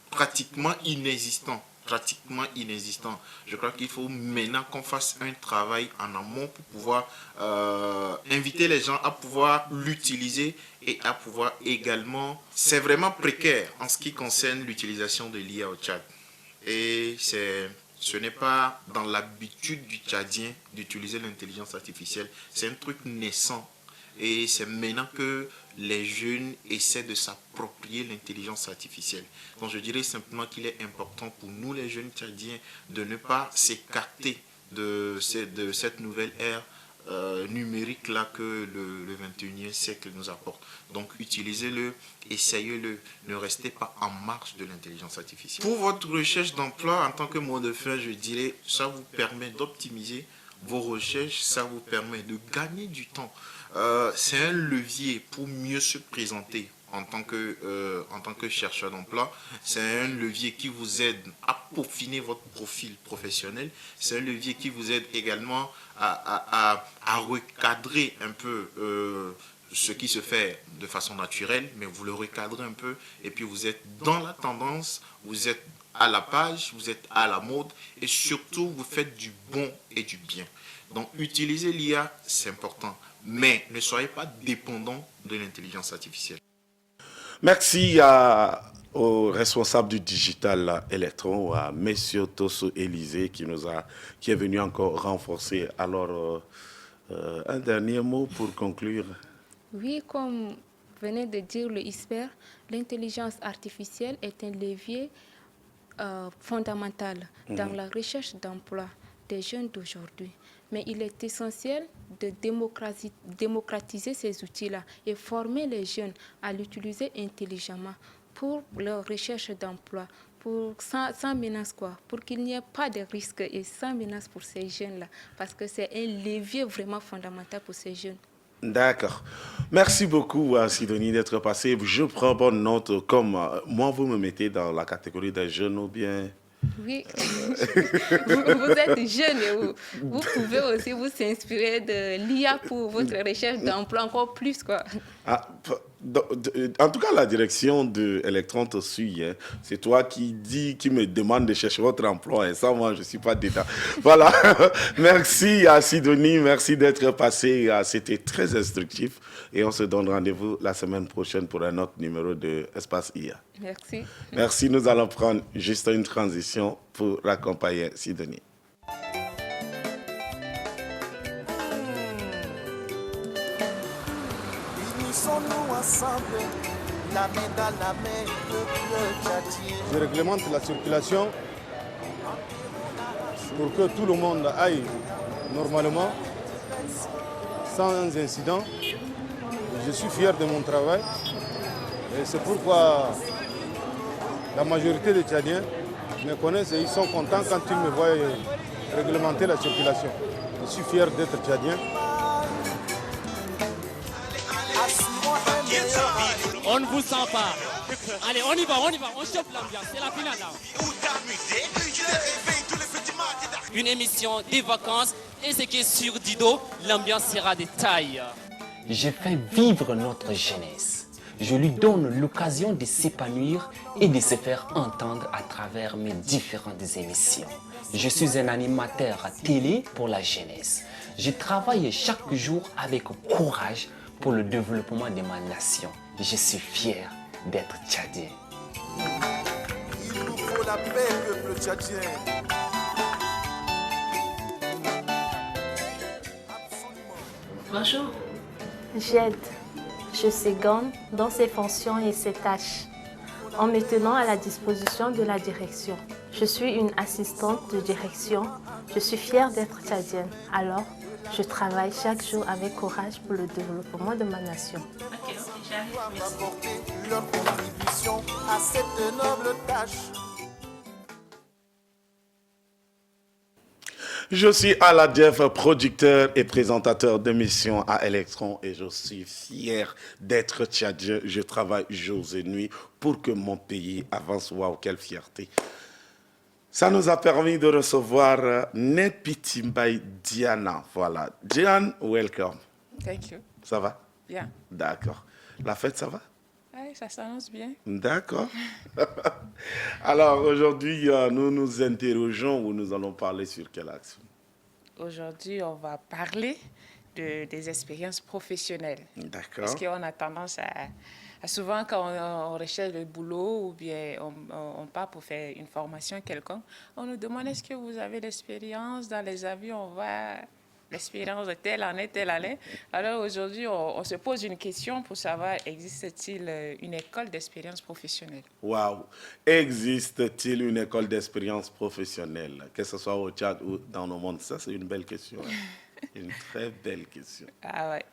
pratiquement inexistant. Je crois qu'il faut maintenant qu'on fasse un travail en amont pour pouvoir inviter les gens à pouvoir l'utiliser et à pouvoir également... C'est vraiment précaire en ce qui concerne l'utilisation de l'IA au Tchad. Et ce n'est pas dans l'habitude du Tchadien d'utiliser l'intelligence artificielle. C'est un truc naissant. Et c'est maintenant que les jeunes essaient de s'approprier l'intelligence artificielle. Donc je dirais simplement qu'il est important pour nous les jeunes Tchadiens de ne pas s'écarter de cette nouvelle ère numérique-là que le 21e siècle nous apporte. Donc utilisez-le, essayez-le, ne restez pas en marge de l'intelligence artificielle. Pour votre recherche d'emploi, en tant que mot de fin, je dirais ça vous permet d'optimiser vos recherches, ça vous permet de gagner du temps. C'est un levier pour mieux se présenter en tant que chercheur d'emploi. C'est un levier qui vous aide à peaufiner votre profil professionnel. C'est un levier qui vous aide également à recadrer un peu ce qui se fait de façon naturelle, mais vous le recadrez un peu et puis vous êtes dans la tendance, vous êtes à la page, vous êtes à la mode et surtout vous faites du bon et du bien. Donc utiliser l'IA, c'est important, mais ne soyez pas dépendant de l'intelligence artificielle. Merci au responsable du digital Electron, à M. Tosso Élysée, qui est venu encore renforcer. Alors, un dernier mot pour conclure. Oui, comme venait de dire le ISPER, l'intelligence artificielle est un levier fondamental dans la recherche d'emploi des jeunes d'aujourd'hui. Mais il est essentiel de démocratiser ces outils-là et former les jeunes à l'utiliser intelligemment pour leur recherche d'emploi, sans menace pour qu'il n'y ait pas de risques et sans menace pour ces jeunes-là, parce que c'est un levier vraiment fondamental pour ces jeunes. D'accord. Merci beaucoup à Sidonie d'être passée. Je prends bonne note, comme moi vous me mettez dans la catégorie des jeunes ou bien... Oui, vous êtes jeune et vous pouvez aussi vous inspirer de l'IA pour votre recherche d'emploi encore plus, quoi. En tout cas, la direction de Electron te suit. Hein. C'est toi qui me demande de chercher votre emploi. Et ça, moi, je ne suis pas dedans. Voilà. Merci à Sidonie. Merci d'être passé. C'était très instructif. Et on se donne rendez-vous la semaine prochaine pour un autre numéro de Espace IA. Merci. Merci. Nous allons prendre juste une transition pour accompagner Sidonie. Unissons-nous ensemble, la main dans la main, le Tchadien. Je réglemente la circulation pour que tout le monde aille normalement, sans incident. Je suis fier de mon travail et c'est pourquoi la majorité des Tchadiens me connaissent et ils sont contents quand ils me voient réglementer la circulation. Je suis fier d'être Tchadien. On ne vous sent pas. Allez, on y va, on chope l'ambiance, c'est la finale là. Une émission des vacances et ce qui est sur Dido, l'ambiance sera de taille. Je fais vivre notre jeunesse. Je lui donne l'occasion de s'épanouir et de se faire entendre à travers mes différentes émissions. Je suis un animateur télé pour la jeunesse. Je travaille chaque jour avec courage pour le développement de ma nation. Je suis fier d'être Tchadien. Il nous faut la paix, peuple tchadien. Bonjour. J'aide. Je seconde dans ses fonctions et ses tâches, en me tenant à la disposition de la direction. Je suis une assistante de direction. Je suis fière d'être tchadienne. Alors, je travaille chaque jour avec courage pour le développement de ma nation. Apporter leur contribution à cette noble tâche. Je suis Aladjev, producteur et présentateur d'émissions à Electron et je suis fier d'être tchadien. Je travaille jour et nuit pour que mon pays avance. Waouh, quelle fierté! Ça nous a permis de recevoir Nepitimbai Diana. Voilà. Diane, welcome. Thank you. Ça va? Bien. D'accord. La fête, ça va? Oui, ça s'annonce bien. D'accord. Alors, aujourd'hui, nous nous interrogeons ou nous allons parler sur quelle action? Aujourd'hui, on va parler des expériences professionnelles. D'accord. Parce qu'on a tendance à souvent, quand on recherche le boulot ou bien on part pour faire une formation quelconque, on nous demande est-ce que vous avez l'expérience dans les avions, on va l'expérience de telle année. Alors aujourd'hui, on se pose une question pour savoir existe-t-il une école d'expérience professionnelle? Waouh! Existe-t-il une école d'expérience professionnelle, que ce soit au Tchad ou dans le monde? Ça, c'est une belle question. Une très belle question. Ah ouais.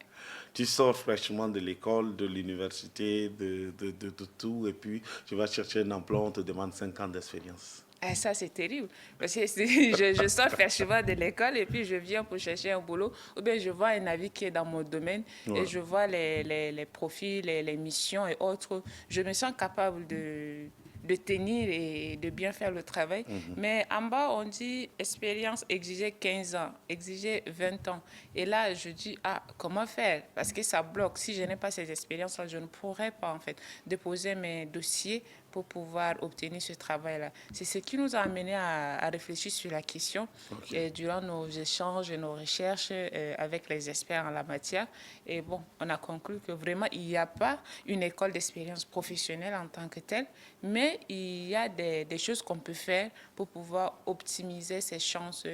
Tu sors fraîchement de l'école, de l'université, de tout, et puis tu vas chercher un emploi, on te demande 5 ans d'expérience. Ah, ça, c'est terrible. Parce que je sors fraîchement de l'école et puis je viens pour chercher un boulot. Ou bien je vois un avis qui est dans mon domaine et je vois les profils, les missions et autres. Je me sens capable de tenir et de bien faire le travail. Mais en bas, on dit expérience exigée 15 ans, exigée 20 ans. Et là, je dis, comment faire? Parce que ça bloque. Si je n'ai pas ces expériences-là, je ne pourrais pas, en fait, déposer mes dossiers pour pouvoir obtenir ce travail-là. C'est ce qui nous a amené à réfléchir sur la question durant nos échanges et nos recherches avec les experts en la matière. Et bon, on a conclu que vraiment, il n'y a pas une école d'expérience professionnelle en tant que telle, mais il y a des choses qu'on peut faire pour pouvoir optimiser ses chances,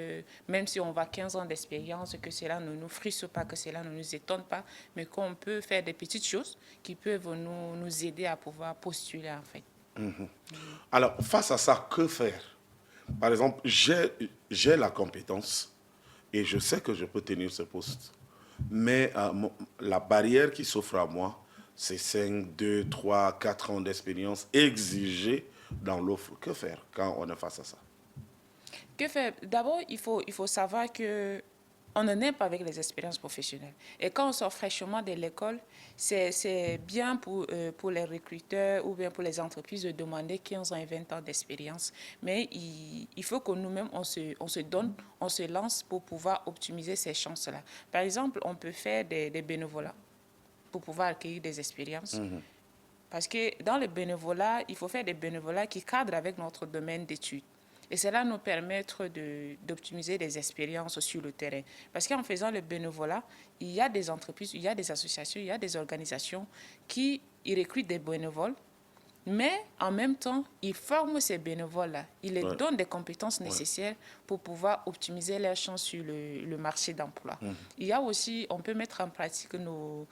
même si on va 15 ans d'expérience, que cela ne nous frisse pas, que cela ne nous étonne pas, mais qu'on peut faire des petites choses qui peuvent nous aider à pouvoir postuler, en fait. Alors, face à ça, que faire? Par exemple, j'ai la compétence et je sais que je peux tenir ce poste. Mais la barrière qui s'offre à moi, c'est 5, 2, 3, 4 ans d'expérience exigée dans l'offre. Que faire quand on est face à ça? Que faire? D'abord, il faut savoir que on n'en est pas avec les expériences professionnelles. Et quand on sort fraîchement de l'école, c'est bien pour les recruteurs ou bien pour les entreprises de demander 15 ans et 20 ans d'expérience. Mais il faut que nous-mêmes, on se donne, on se lance pour pouvoir optimiser ces chances-là. Par exemple, on peut faire des bénévolats pour pouvoir acquérir des expériences. Parce que dans le bénévolat, il faut faire des bénévolats qui cadrent avec notre domaine d'études. Et cela nous permet d'optimiser des expériences sur le terrain. Parce qu'en faisant le bénévolat, il y a des entreprises, il y a des associations, il y a des organisations qui recrutent des bénévoles, mais en même temps, ils forment ces bénévoles-là. Ils leur donnent des compétences nécessaires pour pouvoir optimiser leurs chances sur le marché d'emploi. Il y a aussi, on peut mettre en pratique nos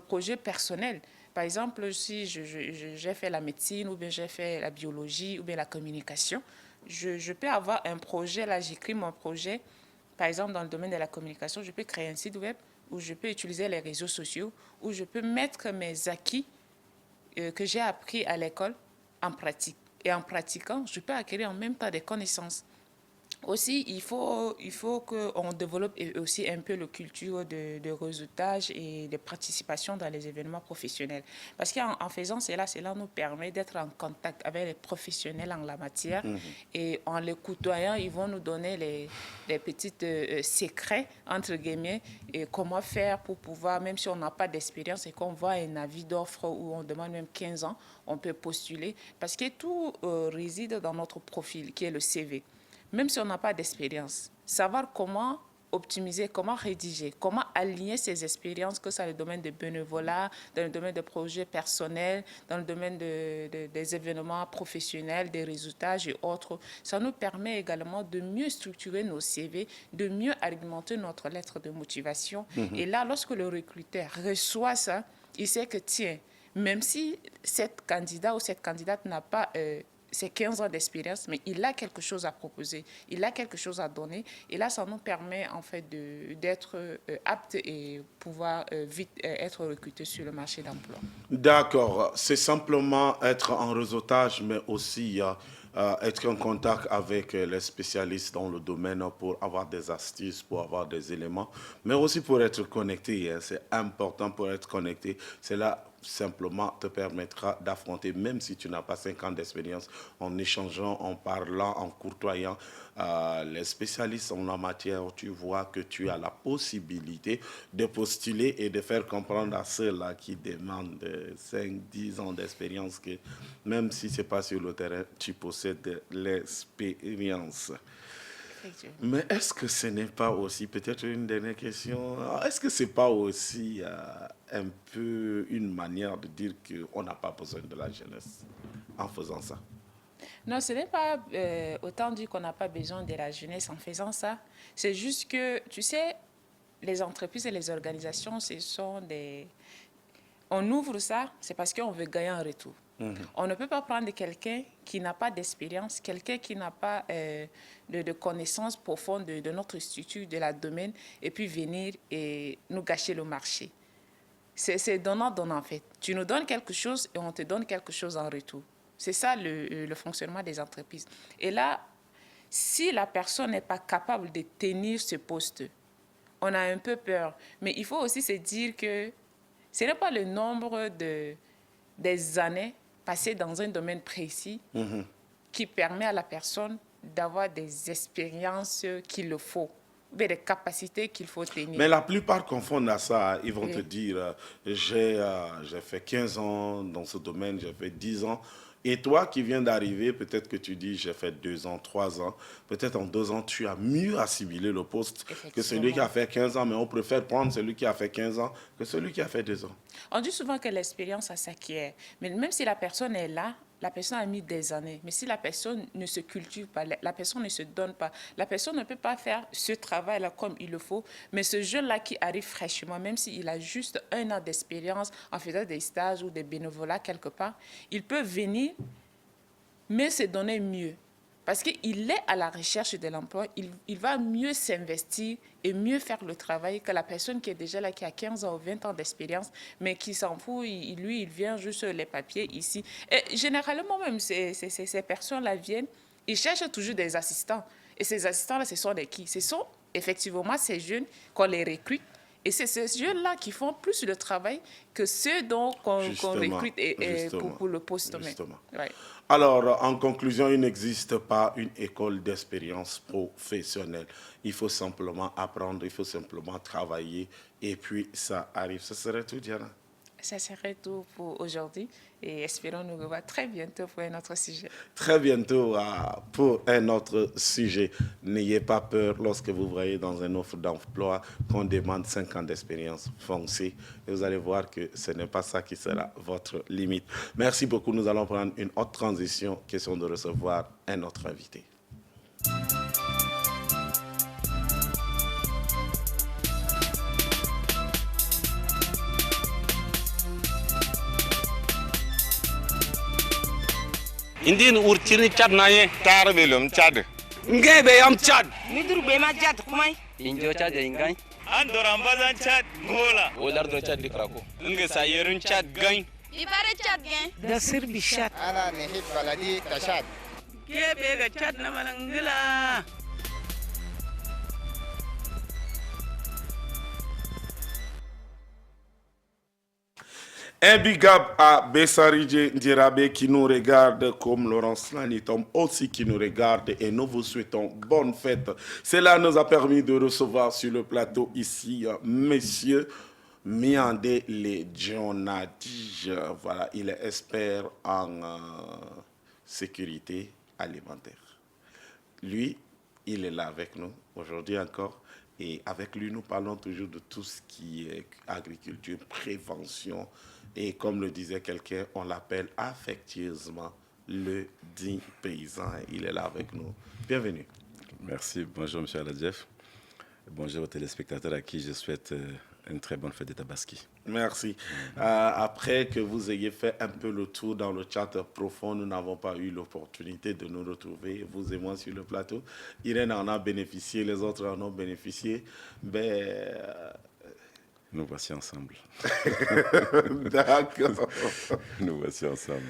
projets personnels. Par exemple, si j'ai fait la médecine, ou bien j'ai fait la biologie, ou bien la communication, je peux avoir un projet, là j'écris mon projet, par exemple dans le domaine de la communication, je peux créer un site web où je peux utiliser les réseaux sociaux, où je peux mettre mes acquis que j'ai appris à l'école en pratique. Et en pratiquant, je peux acquérir en même temps des connaissances. Aussi, il faut qu'on développe aussi un peu la culture de réseautage et de participation dans les événements professionnels. Parce qu'en faisant cela nous permet d'être en contact avec les professionnels en la matière. Et en les côtoyant, ils vont nous donner les petits secrets, entre guillemets, et comment faire pour pouvoir, même si on n'a pas d'expérience et qu'on voit un avis d'offre où on demande même 15 ans, on peut postuler. Parce que tout réside dans notre profil, qui est le CV. Même si on n'a pas d'expérience, savoir comment optimiser, comment rédiger, comment aligner ces expériences, que ce soit dans le domaine de bénévolat, dans le domaine de projets personnels, dans le domaine des événements professionnels, des réseautages et autres. Ça nous permet également de mieux structurer nos CV, de mieux argumenter notre lettre de motivation. Et là, lorsque le recruteur reçoit ça, il sait que, tiens, même si cet candidat ou cette candidate n'a pas c'est 15 ans d'expérience, mais il a quelque chose à proposer, il a quelque chose à donner. Et là, ça nous permet en fait d'être apte et pouvoir vite être recruté sur le marché d'emploi. D'accord, c'est simplement être en réseautage, mais aussi être en contact avec les spécialistes dans le domaine pour avoir des astuces, pour avoir des éléments, mais aussi pour être connecté. Hein. C'est important pour être connecté. C'est là. simplement te permettra d'affronter, même si tu n'as pas 5 ans d'expérience, en échangeant, en parlant, en courtoyant les spécialistes en la matière. Tu vois que tu as la possibilité de postuler et de faire comprendre à ceux-là qui demandent 5-10 ans d'expérience que même si ce n'est pas sur le terrain, tu possèdes de l'expérience. Mais est-ce que ce n'est pas aussi, peut-être une dernière question, est-ce que ce n'est pas aussi un peu une manière de dire qu'on n'a pas besoin de la jeunesse en faisant ça? Non, ce n'est pas autant dire qu'on n'a pas besoin de la jeunesse en faisant ça. C'est juste que, tu sais, les entreprises et les organisations, ce sont des... On ouvre ça, c'est parce qu'on veut gagner un retour. On ne peut pas prendre quelqu'un qui n'a pas d'expérience, quelqu'un qui n'a pas de connaissances profondes de notre structure, de la domaine, et puis venir et nous gâcher le marché. C'est donnant-donnant, en fait. Tu nous donnes quelque chose et on te donne quelque chose en retour. C'est ça le fonctionnement des entreprises. Et là, si la personne n'est pas capable de tenir ce poste, on a un peu peur. Mais il faut aussi se dire que ce n'est pas le nombre des années passées dans un domaine précis qui permet à la personne d'avoir des expériences qu'il le faut, des capacités qu'il faut tenir. Mais la plupart confondent à ça. Ils vont te dire, j'ai fait 15 ans dans ce domaine, j'ai fait 10 ans. Et toi qui viens d'arriver, peut-être que tu dis, j'ai fait 2 ans, 3 ans. Peut-être en 2 ans, tu as mieux assimilé le poste que celui qui a fait 15 ans. Mais on préfère prendre celui qui a fait 15 ans que celui qui a fait 2 ans. On dit souvent que l'expérience, ça s'acquiert. Mais même si la personne est là, la personne a mis des années. Mais si la personne ne se cultive pas, la personne ne se donne pas, la personne ne peut pas faire ce travail-là comme il le faut. Mais ce jeune-là qui arrive fraîchement, même s'il a juste 1 an d'expérience en faisant des stages ou des bénévolats quelque part, il peut venir, mais se donner mieux. Parce qu'il est à la recherche de l'emploi, il va mieux s'investir et mieux faire le travail que la personne qui est déjà là, qui a 15 ans ou 20 ans d'expérience, mais qui s'en fout, il vient juste les papiers ici. Et généralement même, ces personnes-là viennent, ils cherchent toujours des assistants. Et ces assistants-là, ce sont des qui? Ce sont effectivement ces jeunes qu'on les recrute. Et c'est ces jeunes-là qui font plus le travail que ceux qu'on recrute pour le poste. Ouais. Alors, en conclusion, il n'existe pas une école d'expérience professionnelle. Il faut simplement apprendre, il faut simplement travailler, et puis ça arrive. Ce serait tout, Diana? Ça serait tout pour aujourd'hui, et espérons nous revoir très bientôt pour un autre sujet. Très bientôt pour un autre sujet. N'ayez pas peur lorsque vous voyez dans une offre d'emploi qu'on demande 5 ans d'expérience. Foncez et vous allez voir que ce n'est pas ça qui sera votre limite. Merci beaucoup. Nous allons prendre une autre transition. Question de recevoir un autre invité. Indin urtini Chad naye tarbe lum Chad ngebe yam Chad midur be ma Chad kumai injo Chad ingai andoran bazan Chad gola wolar do Chad dikrako nge sayerun Chad gain ibare Chad gain da sirbi Chad ana nehit baladi tashad kebe ga Chad na malangila. Un big up à Bessaridje Ndirabe qui nous regarde, comme Laurence Lanitom aussi qui nous regarde, et nous vous souhaitons bonne fête. Cela nous a permis de recevoir sur le plateau ici Monsieur Miandé Ledjonadij. Voilà, il est expert en sécurité alimentaire. Lui, il est là avec nous aujourd'hui encore. Et avec lui, nous parlons toujours de tout ce qui est agriculture, prévention. Et comme le disait quelqu'un, on l'appelle affectueusement le digne paysan. Il est là avec nous. Bienvenue. Merci. Bonjour, M. Aladjef. Bonjour aux téléspectateurs à qui je souhaite une très bonne fête de Tabaski. Merci. Après que vous ayez fait un peu le tour dans le chat profond, nous n'avons pas eu l'opportunité de nous retrouver, vous et moi, sur le plateau. Irène en a bénéficié, les autres en ont bénéficié. Nous voici ensemble. D'accord. Nous voici ensemble.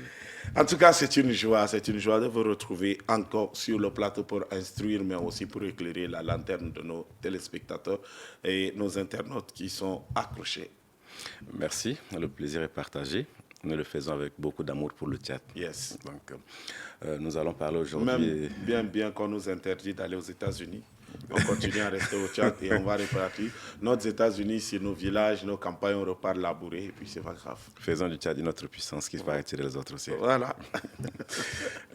En tout cas, c'est une joie de vous retrouver encore sur le plateau pour instruire, mais aussi pour éclairer la lanterne de nos téléspectateurs et nos internautes qui sont accrochés. Merci, le plaisir est partagé. Nous le faisons avec beaucoup d'amour pour le Tchad. Yes. Donc, nous allons parler aujourd'hui... Même bien qu'on nous interdit d'aller aux États-Unis, on continue à rester au Tchad et on va repartir. Nos États-Unis, c'est nos villages, nos campagnes, on repart labourer et puis c'est pas grave. Faisons du Tchad une autre puissance qui va attirer les autres aussi. Voilà.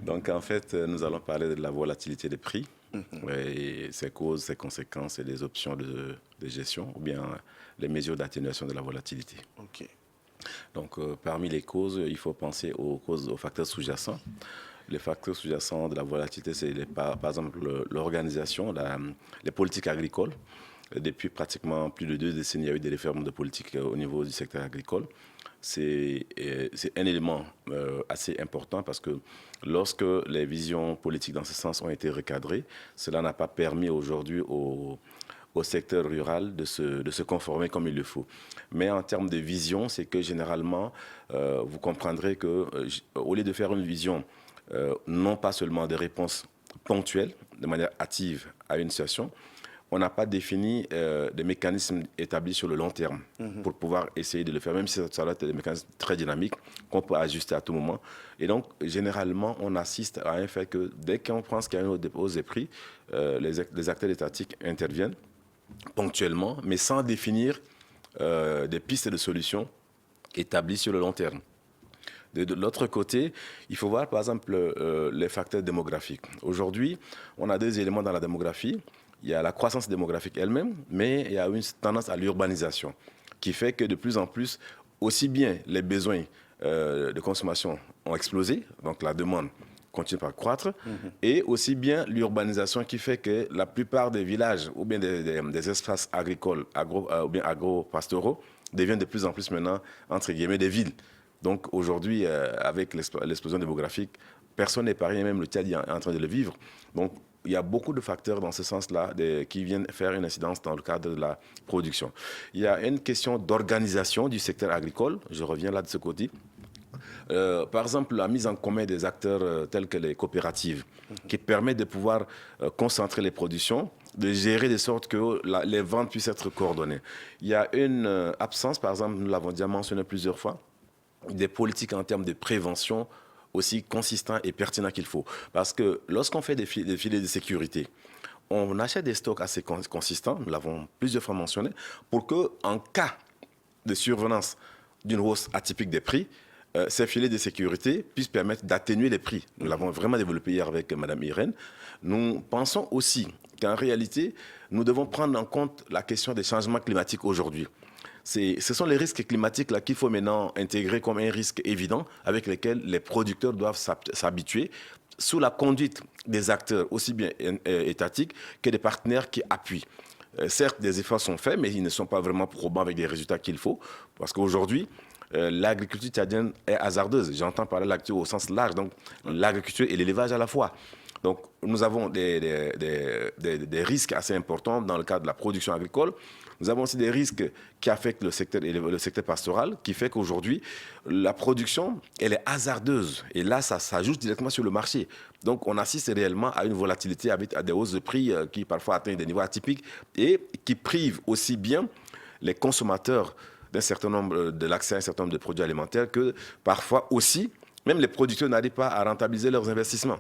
Donc, en fait, nous allons parler de la volatilité des prix, et ses causes, ses conséquences et les options de gestion, ou bien les mesures d'atténuation de la volatilité. OK. Donc, parmi les causes, il faut penser aux facteurs sous-jacents. Les facteurs sous-jacents de la volatilité, c'est par exemple l'organisation, les politiques agricoles. Depuis pratiquement plus de 2 décennies, il y a eu des réformes de politique au niveau du secteur agricole. C'est un élément assez important parce que lorsque les visions politiques dans ce sens ont été recadrées, cela n'a pas permis aujourd'hui au secteur rural de se conformer comme il le faut. Mais en termes de vision, c'est que généralement, vous comprendrez qu'au lieu de faire une vision, non pas seulement des réponses ponctuelles, de manière hâtive à une situation, on n'a pas défini des mécanismes établis sur le long terme pour pouvoir essayer de le faire, même si ça doit être des mécanismes très dynamiques qu'on peut ajuster à tout moment. Et donc, généralement, on assiste à un fait que dès qu'on pense qu'il y a une hausse des prix, les acteurs étatiques interviennent ponctuellement, mais sans définir des pistes de solutions établies sur le long terme. De l'autre côté, il faut voir par exemple les facteurs démographiques. Aujourd'hui, on a 2 éléments dans la démographie. Il y a la croissance démographique elle-même, mais il y a une tendance à l'urbanisation qui fait que de plus en plus, aussi bien les besoins de consommation ont explosé, donc la demande continue par croître, et aussi bien l'urbanisation qui fait que la plupart des villages ou bien des espaces agricoles ou bien agro-pastoraux deviennent de plus en plus maintenant, entre guillemets, des villes. Donc aujourd'hui, avec l'explosion démographique, personne n'est épargné, même le Tchad est en train de le vivre. Donc il y a beaucoup de facteurs dans ce sens-là qui viennent faire une incidence dans le cadre de la production. Il y a une question d'organisation du secteur agricole, je reviens là de ce côté. Par exemple, la mise en commun des acteurs tels que les coopératives, qui permettent de pouvoir concentrer les productions, de gérer de sorte que les ventes puissent être coordonnées. Il y a une absence, par exemple, nous l'avons déjà mentionné plusieurs fois, des politiques en termes de prévention aussi consistants et pertinents qu'il faut. Parce que lorsqu'on fait des filets de sécurité, on achète des stocks assez consistants, nous l'avons plusieurs fois mentionné, pour qu'en cas de survenance d'une hausse atypique des prix, ces filets de sécurité puissent permettre d'atténuer les prix. Nous l'avons vraiment développé hier avec Mme Irène. Nous pensons aussi qu'en réalité, nous devons prendre en compte la question des changements climatiques aujourd'hui. Ce sont les risques climatiques là qu'il faut maintenant intégrer comme un risque évident avec lesquels les producteurs doivent s'habituer sous la conduite des acteurs aussi bien étatiques que des partenaires qui appuient. Certes, des efforts sont faits, mais ils ne sont pas vraiment probants avec les résultats qu'il faut. Parce qu'aujourd'hui, l'agriculture tchadienne est hasardeuse. J'entends parler de l'agriculture au sens large, donc l'agriculture et l'élevage à la fois. Donc nous avons des risques assez importants dans le cadre de la production agricole. Nous avons aussi des risques qui affectent le secteur pastoral, qui fait qu'aujourd'hui, la production, elle est hasardeuse. Et là, ça s'ajoute directement sur le marché. Donc, on assiste réellement à une volatilité avec à des hausses de prix qui parfois atteignent des niveaux atypiques et qui privent aussi bien les consommateurs d'un certain nombre de l'accès à un certain nombre de produits alimentaires que parfois aussi, même les producteurs n'arrivent pas à rentabiliser leurs investissements.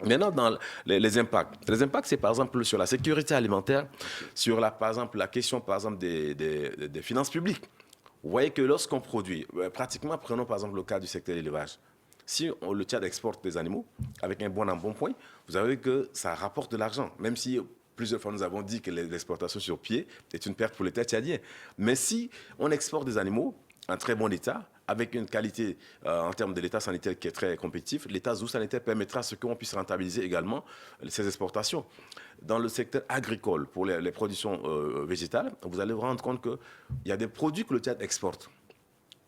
Maintenant, dans les impacts. Les impacts, c'est par exemple sur la sécurité alimentaire, sur par exemple la question par exemple des finances publiques. Vous voyez que lorsqu'on produit, pratiquement, prenons par exemple le cas du secteur de l'élevage. Si le Tchad exporte des animaux avec un bon embonpoint, vous avez vu que ça rapporte de l'argent, même si plusieurs fois nous avons dit que l'exportation sur pied est une perte pour l'État tchadien. Mais si on exporte des animaux en très bon état, avec une qualité en termes de l'état sanitaire qui est très compétitif, l'état zoosanitaire permettra à ce qu'on puisse rentabiliser également ces exportations. Dans le secteur agricole, pour les productions végétales, vous allez vous rendre compte qu'il y a des produits que le Tchad exporte.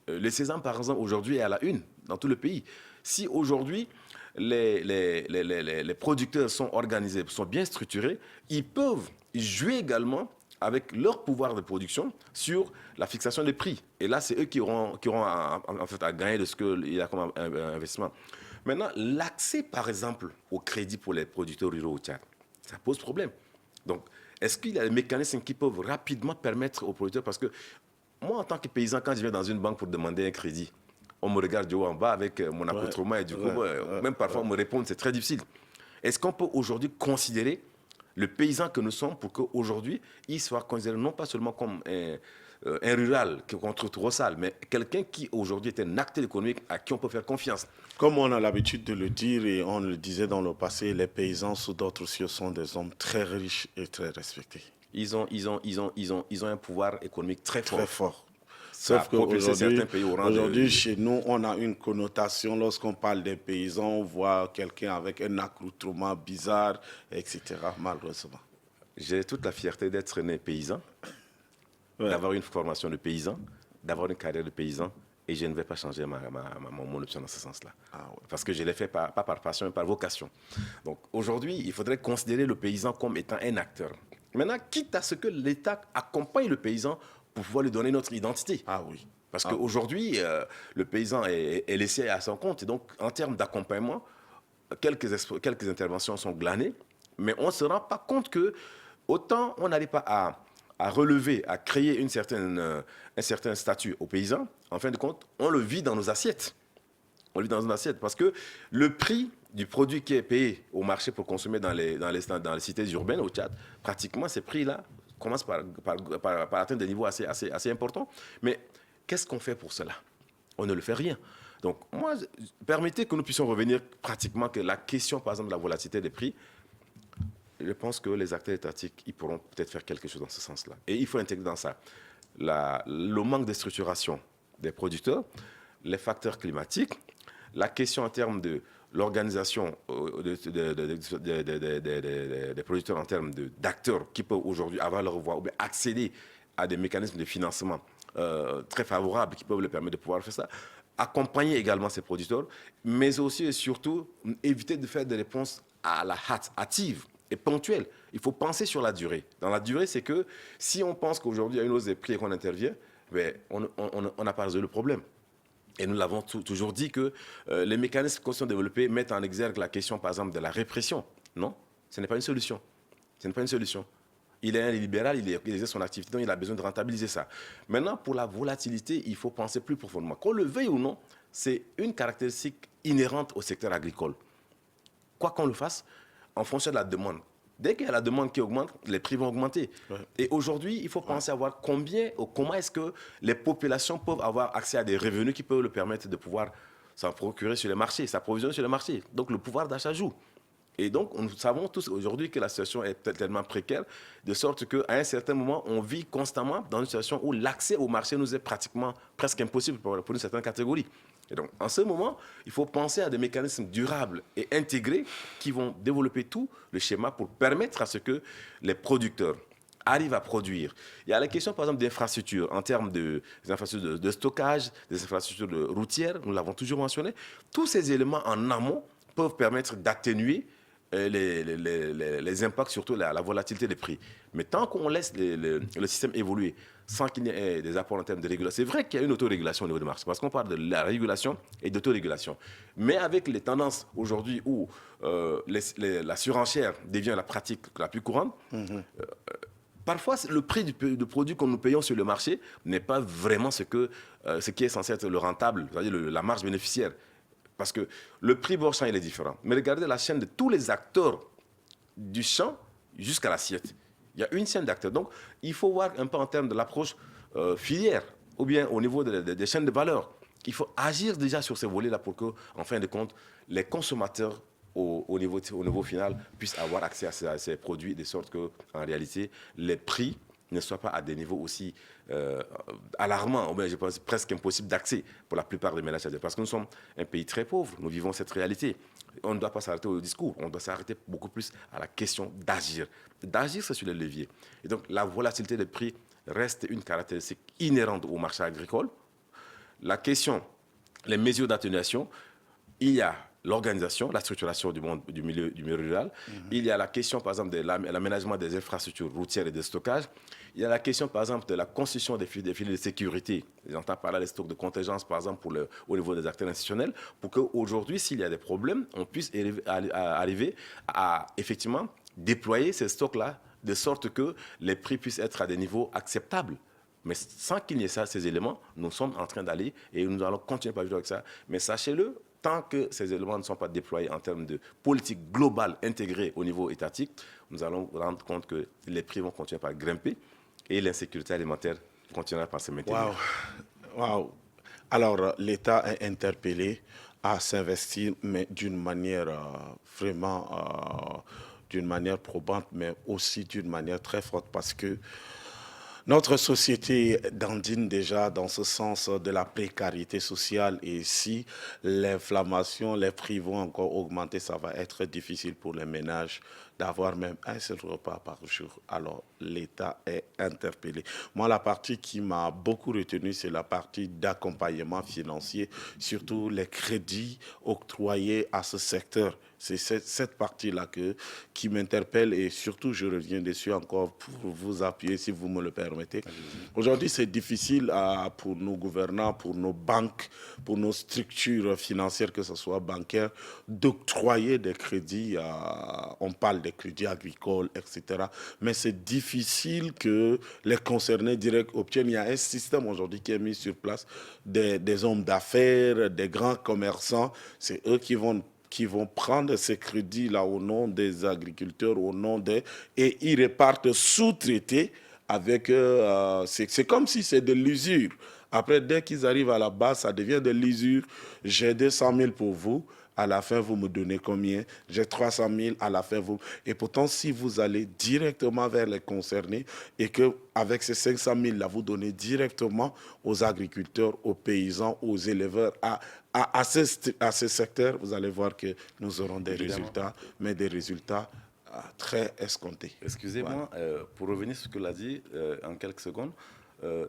Le sésame, par exemple, aujourd'hui est à la une dans tout le pays. Si aujourd'hui, les producteurs sont organisés, sont bien structurés, ils peuvent jouer également avec leur pouvoir de production sur la fixation des prix. Et là, c'est eux qui auront en fait à gagner de ce qu'il y a comme investissement. Maintenant, l'accès, par exemple, au crédit pour les producteurs ruraux au Tchad, ça pose problème. Donc, est-ce qu'il y a des mécanismes qui peuvent rapidement permettre aux producteurs, parce que moi, en tant que paysan, quand je vais dans une banque pour demander un crédit, on me regarde du haut en bas avec mon accoutrement et du coup, même parfois, on me répond, c'est très difficile. Est-ce qu'on peut aujourd'hui considérer le paysan que nous sommes pour qu'aujourd'hui, il soit considéré non pas seulement comme un rural contre trop sale, mais quelqu'un qui aujourd'hui est un acteur économique à qui on peut faire confiance. Comme on a l'habitude de le dire et on le disait dans le passé, les paysans sous d'autres cieux sont des hommes très riches et très respectés. Ils ont un pouvoir économique très fort. Très fort. Sauf qu'aujourd'hui, chez nous, on a une connotation, lorsqu'on parle des paysans, on voit quelqu'un avec un accoutrement bizarre, etc., malheureusement. J'ai toute la fierté d'être né paysan, d'avoir une formation de paysan, d'avoir une carrière de paysan, et je ne vais pas changer mon option dans ce sens-là. Parce que je l'ai fait pas par passion, mais par vocation. Donc aujourd'hui, il faudrait considérer le paysan comme étant un acteur. Maintenant, quitte à ce que l'État accompagne le paysan pour pouvoir lui donner notre identité. Ah oui. Parce qu'aujourd'hui, le paysan est laissé à son compte. Et donc, en termes d'accompagnement, quelques interventions sont glanées, mais on ne se rend pas compte que autant on n'arrive pas à relever, à créer un certain statut aux paysans, en fin de compte, on le vit dans nos assiettes. On le vit dans nos assiettes parce que le prix du produit qui est payé au marché pour consommer dans les cités urbaines au Tchad, pratiquement ces prix-là commencent par atteindre des niveaux assez importants. Mais qu'est-ce qu'on fait pour cela? On ne le fait rien. Donc, moi, permettez que nous puissions revenir pratiquement que la question, par exemple, de la volatilité des prix, je pense que les acteurs étatiques, ils pourront peut-être faire quelque chose dans ce sens-là. Et il faut intégrer dans ça le manque de structuration des producteurs, les facteurs climatiques, la question en termes de l'organisation des producteurs en termes d'acteurs qui peuvent aujourd'hui avoir leur voix ou bien accéder à des mécanismes de financement très favorables qui peuvent leur permettre de pouvoir faire ça. Accompagner également ces producteurs, mais aussi et surtout éviter de faire des réponses à la hâtive et ponctuelle. Il faut penser sur la durée. Dans la durée, c'est que si on pense qu'aujourd'hui il y a une hausse des prix et qu'on intervient, ben, on n'a pas résolu le problème. Et nous l'avons toujours dit que les mécanismes qui sont développés mettent en exergue la question, par exemple, de la répression. Non, ce n'est pas une solution. Ce n'est pas une solution. Il est un libéral, il exerce son activité, donc il a besoin de rentabiliser ça. Maintenant, pour la volatilité, il faut penser plus profondément. Qu'on le veuille ou non, c'est une caractéristique inhérente au secteur agricole. Quoi qu'on le fasse, en fonction de la demande. Dès qu'il y a la demande qui augmente, les prix vont augmenter. Ouais. Et aujourd'hui, il faut penser à voir comment est-ce que les populations peuvent avoir accès à des revenus qui peuvent leur permettre de pouvoir s'en procurer sur les marchés, s'approvisionner sur les marchés. Donc, le pouvoir d'achat joue. Et donc, nous savons tous aujourd'hui que la situation est tellement précaire, de sorte qu'à un certain moment, on vit constamment dans une situation où l'accès au marché nous est presque impossible pour une certaine catégorie. Et donc, en ce moment, il faut penser à des mécanismes durables et intégrés qui vont développer tout le schéma pour permettre à ce que les producteurs arrivent à produire. Il y a la question, par exemple, d'infrastructures, en termes d'infrastructures de stockage, des infrastructures routières, nous l'avons toujours mentionné. Tous ces éléments en amont peuvent permettre d'atténuer les impacts, surtout la volatilité des prix. Mais tant qu'on laisse le système évoluer sans qu'il y ait des apports en termes de régulation, c'est vrai qu'il y a une autorégulation au niveau du marché, parce qu'on parle de la régulation et d'autorégulation. Mais avec les tendances aujourd'hui où la surenchère devient la pratique la plus courante, parfois le prix du produit que nous payons sur le marché n'est pas vraiment ce qui est censé être le rentable, c'est-à-dire la marge bénéficiaire. Parce que le prix bord champ, il est différent. Mais regardez la chaîne de tous les acteurs du champ jusqu'à l'assiette. Il y a une chaîne d'acteurs. Donc, il faut voir un peu en termes de l'approche filière ou bien au niveau des chaînes de valeur. Il faut agir déjà sur ces volets-là pour que, en fin de compte, les consommateurs au niveau final puissent avoir accès à ces produits de sorte qu'en réalité, les prix ne soient pas à des niveaux aussi alarmants, ou bien je pense presque impossible d'accès pour la plupart des ménages. Parce que nous sommes un pays très pauvre, nous vivons cette réalité. On ne doit pas s'arrêter au discours, on doit s'arrêter beaucoup plus à la question d'agir. D'agir, c'est sur les leviers. Et donc la volatilité des prix reste une caractéristique inhérente au marché agricole. La question, les mesures d'atténuation, il y a l'organisation, la structuration du milieu rural. Il y a la question, par exemple, de l'aménagement des infrastructures routières et de stockage. Il y a la question, par exemple, de la construction des filets de sécurité. J'entends par là les stocks de contingence, par exemple, au niveau des acteurs institutionnels, pour qu'aujourd'hui, s'il y a des problèmes, on puisse arriver à, effectivement, déployer ces stocks-là, de sorte que les prix puissent être à des niveaux acceptables Mais sans qu'il y ait ces éléments, nous sommes en train d'aller et nous allons continuer à vivre avec ça. Mais sachez-le, tant que ces éléments ne sont pas déployés en termes de politique globale intégrée au niveau étatique, nous allons rendre compte que les prix vont continuer par grimper et l'insécurité alimentaire continuera par se maintenir. Waouh. Alors, l'État est interpellé à s'investir, mais d'une manière vraiment, d'une manière probante, mais aussi d'une manière très forte, parce que notre société dandine déjà dans ce sens de la précarité sociale, et si l'inflammation, les prix vont encore augmenter, ça va être difficile pour les ménages d'avoir même un seul repas par jour. Alors, l'État est interpellé. Moi, la partie qui m'a beaucoup retenu, c'est la partie d'accompagnement financier, surtout les crédits octroyés à ce secteur. C'est cette partie-là qui m'interpelle, et surtout, je reviens dessus encore pour vous appuyer, si vous me le permettez. Aujourd'hui, c'est difficile pour nos gouvernants, pour nos banques, pour nos structures financières, que ce soit bancaires, d'octroyer des crédits. On parle des crédits agricoles, etc. Mais c'est difficile que les concernés directs obtiennent. Il y a un système aujourd'hui qui est mis sur place, des hommes d'affaires, des grands commerçants. C'est eux qui vont prendre ces crédits-là au nom des agriculteurs, et ils repartent sous-traités avec... c'est comme si c'est de l'usure. Après, dès qu'ils arrivent à la base, ça devient de l'usure. J'ai 200 000 pour vous. À la fin, vous me donnez combien? J'ai 300 000, à la fin, vous... Et pourtant, si vous allez directement vers les concernés et qu'avec ces 500 000-là, vous donnez directement aux agriculteurs, aux paysans, aux éleveurs, à ces secteurs, vous allez voir que nous aurons des résultats, mais des résultats très escomptés. Excusez-moi, pour revenir sur ce que l'a dit en quelques secondes,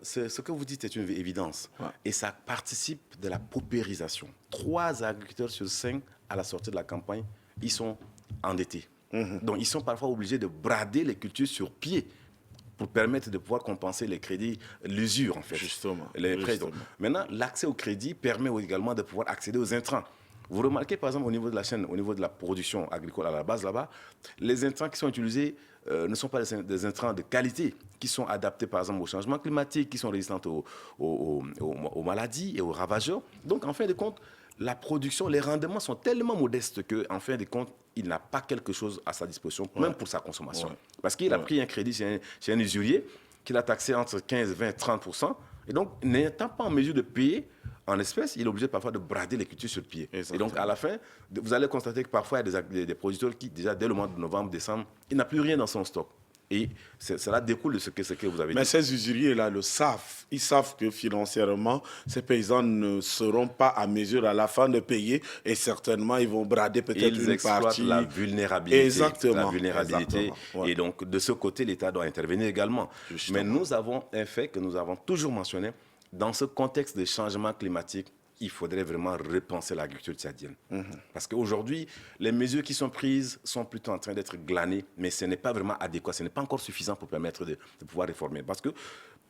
ce que vous dites est une évidence. Et ça participe de la paupérisation. 3 agriculteurs sur 5, à la sortie de la campagne, ils sont endettés. Donc, ils sont parfois obligés de brader les cultures sur pied pour permettre de pouvoir compenser les crédits, l'usure, en fait. Justement. Maintenant, l'accès au crédit permet également de pouvoir accéder aux intrants. Vous remarquez, par exemple, au niveau de la chaîne, au niveau de la production agricole à la base, là-bas, les intrants qui sont utilisés ne sont pas des intrants de qualité, qui sont adaptés, par exemple, au changement climatique, qui sont résistants aux maladies et aux ravageurs. Donc, en fin de compte, la production, les rendements sont tellement modestes qu'en fin de compte, il n'a pas quelque chose à sa disposition, même pour sa consommation. Parce qu'il a pris un crédit chez un usurier, qu'il a taxé entre 15, 20, 30%, et donc, n'étant pas en mesure de payer en espèces, il est obligé parfois de brader les cultures sur pied. Exactement. Et donc, à la fin, vous allez constater que parfois, il y a des producteurs qui, déjà dès le mois de novembre, décembre, il n'a plus rien dans son stock. Et cela découle de ce que vous avez dit. Mais ces usuriers-là le savent. Ils savent que financièrement, ces paysans ne seront pas à mesure à la fin de payer, et certainement, ils vont brader peut-être une partie. Ils exploitent la vulnérabilité. Exactement. La vulnérabilité. Exactement. Et donc, de ce côté, l'État doit intervenir également. Justement. Mais nous avons un fait que nous avons toujours mentionné. Dans ce contexte de changement climatique, il faudrait vraiment repenser l'agriculture tchadienne. Parce qu'aujourd'hui, les mesures qui sont prises sont plutôt en train d'être glanées, mais ce n'est pas vraiment adéquat, ce n'est pas encore suffisant pour permettre de pouvoir réformer. Parce que,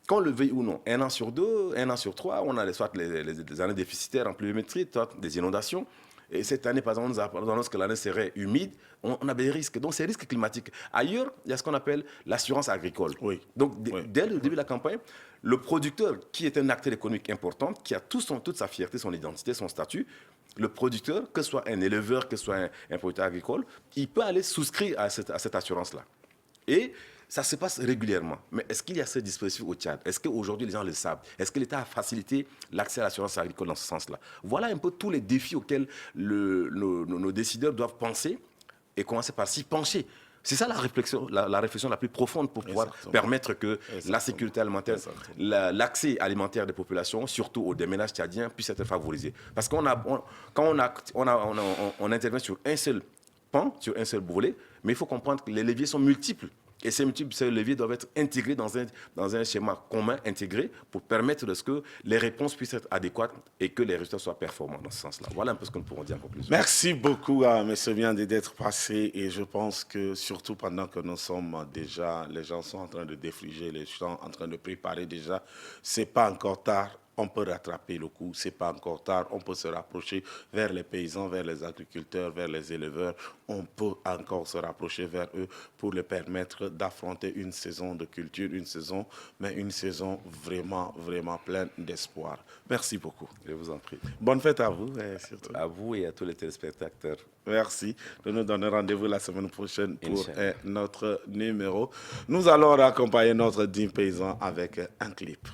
qu'on le veuille ou non, 1 an sur 2, 1 an sur 3, on a soit les années déficitaires en pluviométrie, soit des inondations. Et cette année, par exemple, nous annonce que l'année serait humide, on a des risques. Donc, ces risques climatiques. Ailleurs, il y a ce qu'on appelle l'assurance agricole. Donc, dès le début de la campagne, le producteur, qui est un acteur économique important, qui a toute sa fierté, son identité, son statut, le producteur, que ce soit un éleveur, que ce soit un producteur agricole, il peut aller souscrire à cette assurance-là. Et ça se passe régulièrement. Mais est-ce qu'il y a ce dispositif au Tchad? Est-ce qu'aujourd'hui, les gens le savent? Est-ce que l'État a facilité l'accès à l'assurance agricole dans ce sens-là? Voilà un peu tous les défis auxquels nos décideurs doivent penser et commencer par s'y pencher. C'est ça la réflexion la plus profonde pour pouvoir permettre que la sécurité alimentaire, l'accès alimentaire des populations, surtout des ménages tchadiens, puisse être favorisé. Parce quand on intervient sur un seul pan, sur un seul volet, mais il faut comprendre que les leviers sont multiples. Et ces leviers doivent être intégrés dans un schéma commun, intégré, pour permettre de ce que les réponses puissent être adéquates et que les résultats soient performants dans ce sens-là. Voilà un peu ce que nous pourrons dire en conclusion. Merci beaucoup à M. Viandé d'être passé, et je pense que surtout pendant que nous sommes déjà, les gens sont en train de défriger, les gens sont en train de préparer déjà, c'est pas encore tard. on peut rattraper le coup, ce n'est pas encore tard, on peut se rapprocher vers les paysans, vers les agriculteurs, vers les éleveurs, on peut encore se rapprocher vers eux pour les permettre d'affronter une saison de culture, mais une saison vraiment, vraiment pleine d'espoir. Merci beaucoup. Je vous en prie. Bonne fête à vous. Et surtout. À vous et à tous les téléspectateurs. Merci de nous donner rendez-vous la semaine prochaine pour notre numéro. Nous allons accompagner notre digne paysan avec un clip.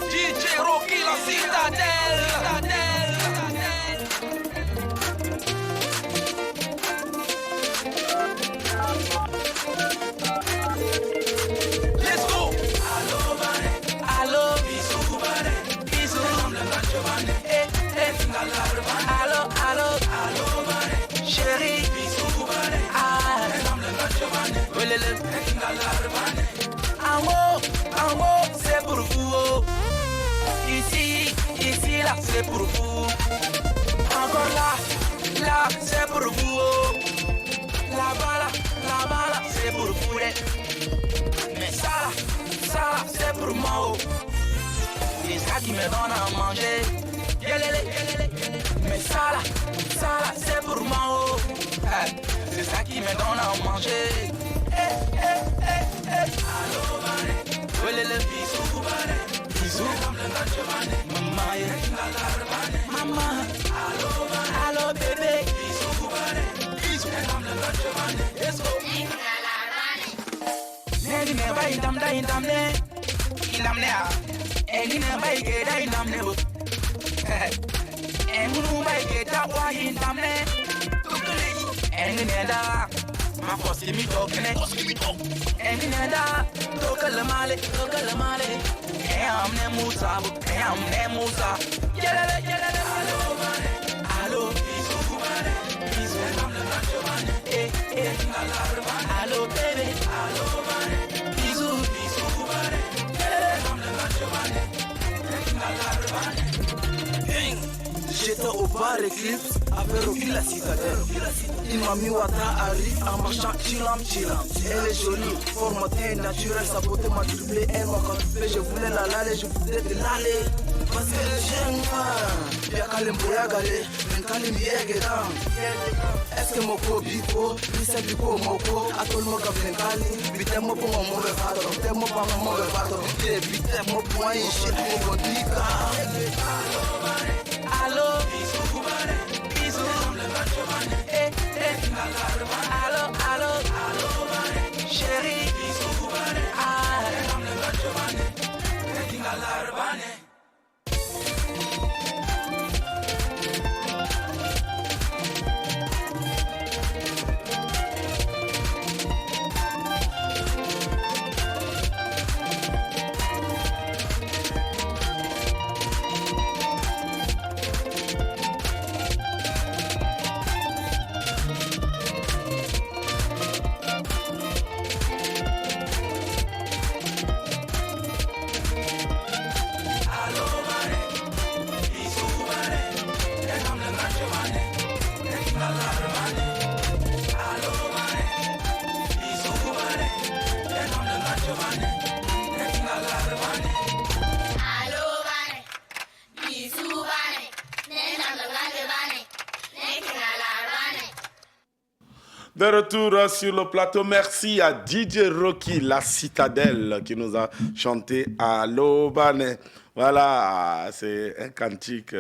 DJ Rocky, la citadelle. Let's go. Allo bane, allo bisu bane, bisu namle manjo bane, ngalar bane, allo bane, chérie bisu bane, namle manjo bane, welele ngalar bane. Amour, c'est pour vous. Ici, là, c'est pour vous. Encore là, c'est pour vous. Là-bas, c'est pour vous. Mais ça là, c'est pour moi. C'est ça qui me donne à manger. Mais ça là, c'est pour moi. C'est ça qui me donne à manger. Allo bane, welele bisou bane, bisou mama, allo bébé, bisou bane, bisou let's go. Negi ne ba indam ne, eni ne ba igeda indam ne bo, eni ba igeda wa indam ne, eni ne da. Ma force mi tokene, eni nenda tokale male, amne Musa, yelele, allo, bisou bane, allo bébé, bisou bane, j'étais au bar Eclipse avec Rocky la citadelle. Imami Wata arrive en marchant chilam. Elle est jolie, formatée, naturelle, sa beauté m'a troublé, elle m'a contrôlé. Je voulais la laler, je voulais de l'aller. Parce que j'aime pas, y'a qu'à l'emboya galé, mais qu'à l'emboya down. Est-ce que mon co bico, lisa bico moko, à tout le monde comme l'encali, vite moi pour mon mauvais vato, vite moi pour mon mauvais vato, vite moi pour un shit, mon bon dica. Allo, bisou bane, bisou, allo bane, chérie, bisou bane, ngalar bane. De retour sur le plateau, merci à DJ Rocky, la citadelle, qui nous a chanté Allo Bane. Voilà, c'est un cantique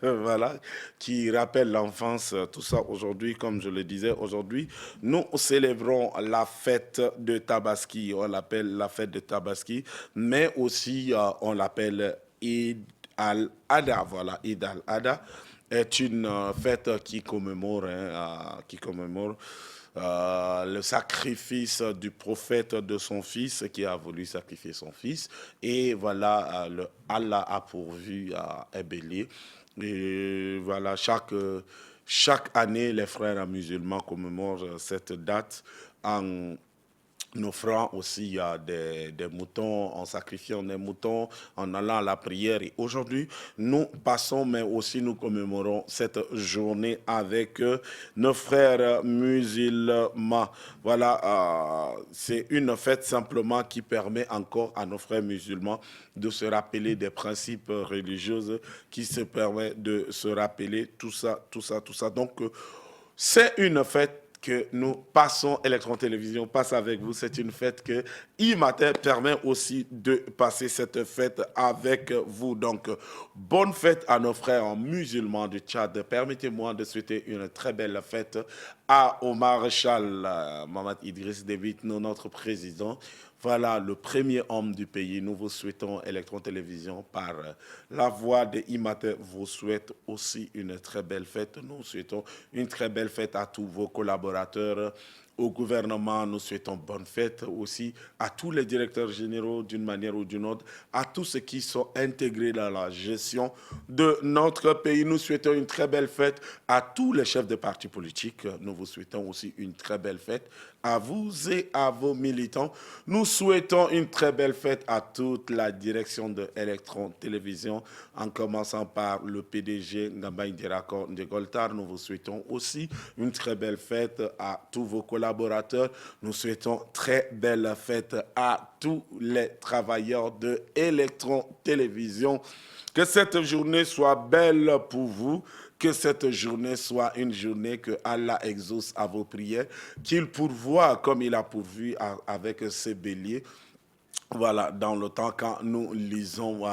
voilà, qui rappelle l'enfance, tout ça aujourd'hui, comme je le disais, aujourd'hui, nous célébrons la fête de Tabaski, on l'appelle la fête de Tabaski, mais aussi on l'appelle Eid al-Adha, voilà, Eid al-Adha est une fête qui commémore, le sacrifice du prophète de son fils qui a voulu sacrifier son fils. Et voilà, Allah a pourvu un bélier. Et voilà, chaque année, les frères musulmans commémorent cette date en nous ferons aussi des moutons, en sacrifiant des moutons, en allant à la prière. Et aujourd'hui, nous passons, mais aussi nous commémorons cette journée avec nos frères musulmans. Voilà, c'est une fête simplement qui permet encore à nos frères musulmans de se rappeler des principes religieux, qui se permet de se rappeler tout ça. Donc, c'est une fête que nous passons, Electron Télévision passe avec vous. C'est une fête que IMATER permet aussi de passer cette fête avec vous. Donc, bonne fête à nos frères musulmans du Tchad. Permettez-moi de souhaiter une très belle fête à Omar Chal, Mamad Idriss Déby Itno, notre président. Voilà, le premier homme du pays. Nous vous souhaitons, Electron Télévision, par la voix de IMATER, vous souhaite aussi une très belle fête. Nous souhaitons une très belle fête à tous vos collaborateurs. Au gouvernement, nous souhaitons bonne fête aussi à tous les directeurs généraux d'une manière ou d'une autre, à tous ceux qui sont intégrés dans la gestion de notre pays. Nous souhaitons une très belle fête à tous les chefs de partis politiques. Nous vous souhaitons aussi une très belle fête à vous et à vos militants. Nous souhaitons une très belle fête à toute la direction de Electron Télévision, en commençant par le PDG Ngamba Indirako Ndegoltar. Nous vous souhaitons aussi une très belle fête à tous vos collaborateurs. Nous souhaitons très belle fête à tous les travailleurs de Electron Télévision. Que cette journée soit belle pour vous. Que cette journée soit une journée que Allah exauce à vos prières, qu'il pourvoie comme il a pourvu avec ses béliers. Voilà, dans le temps quand nous lisons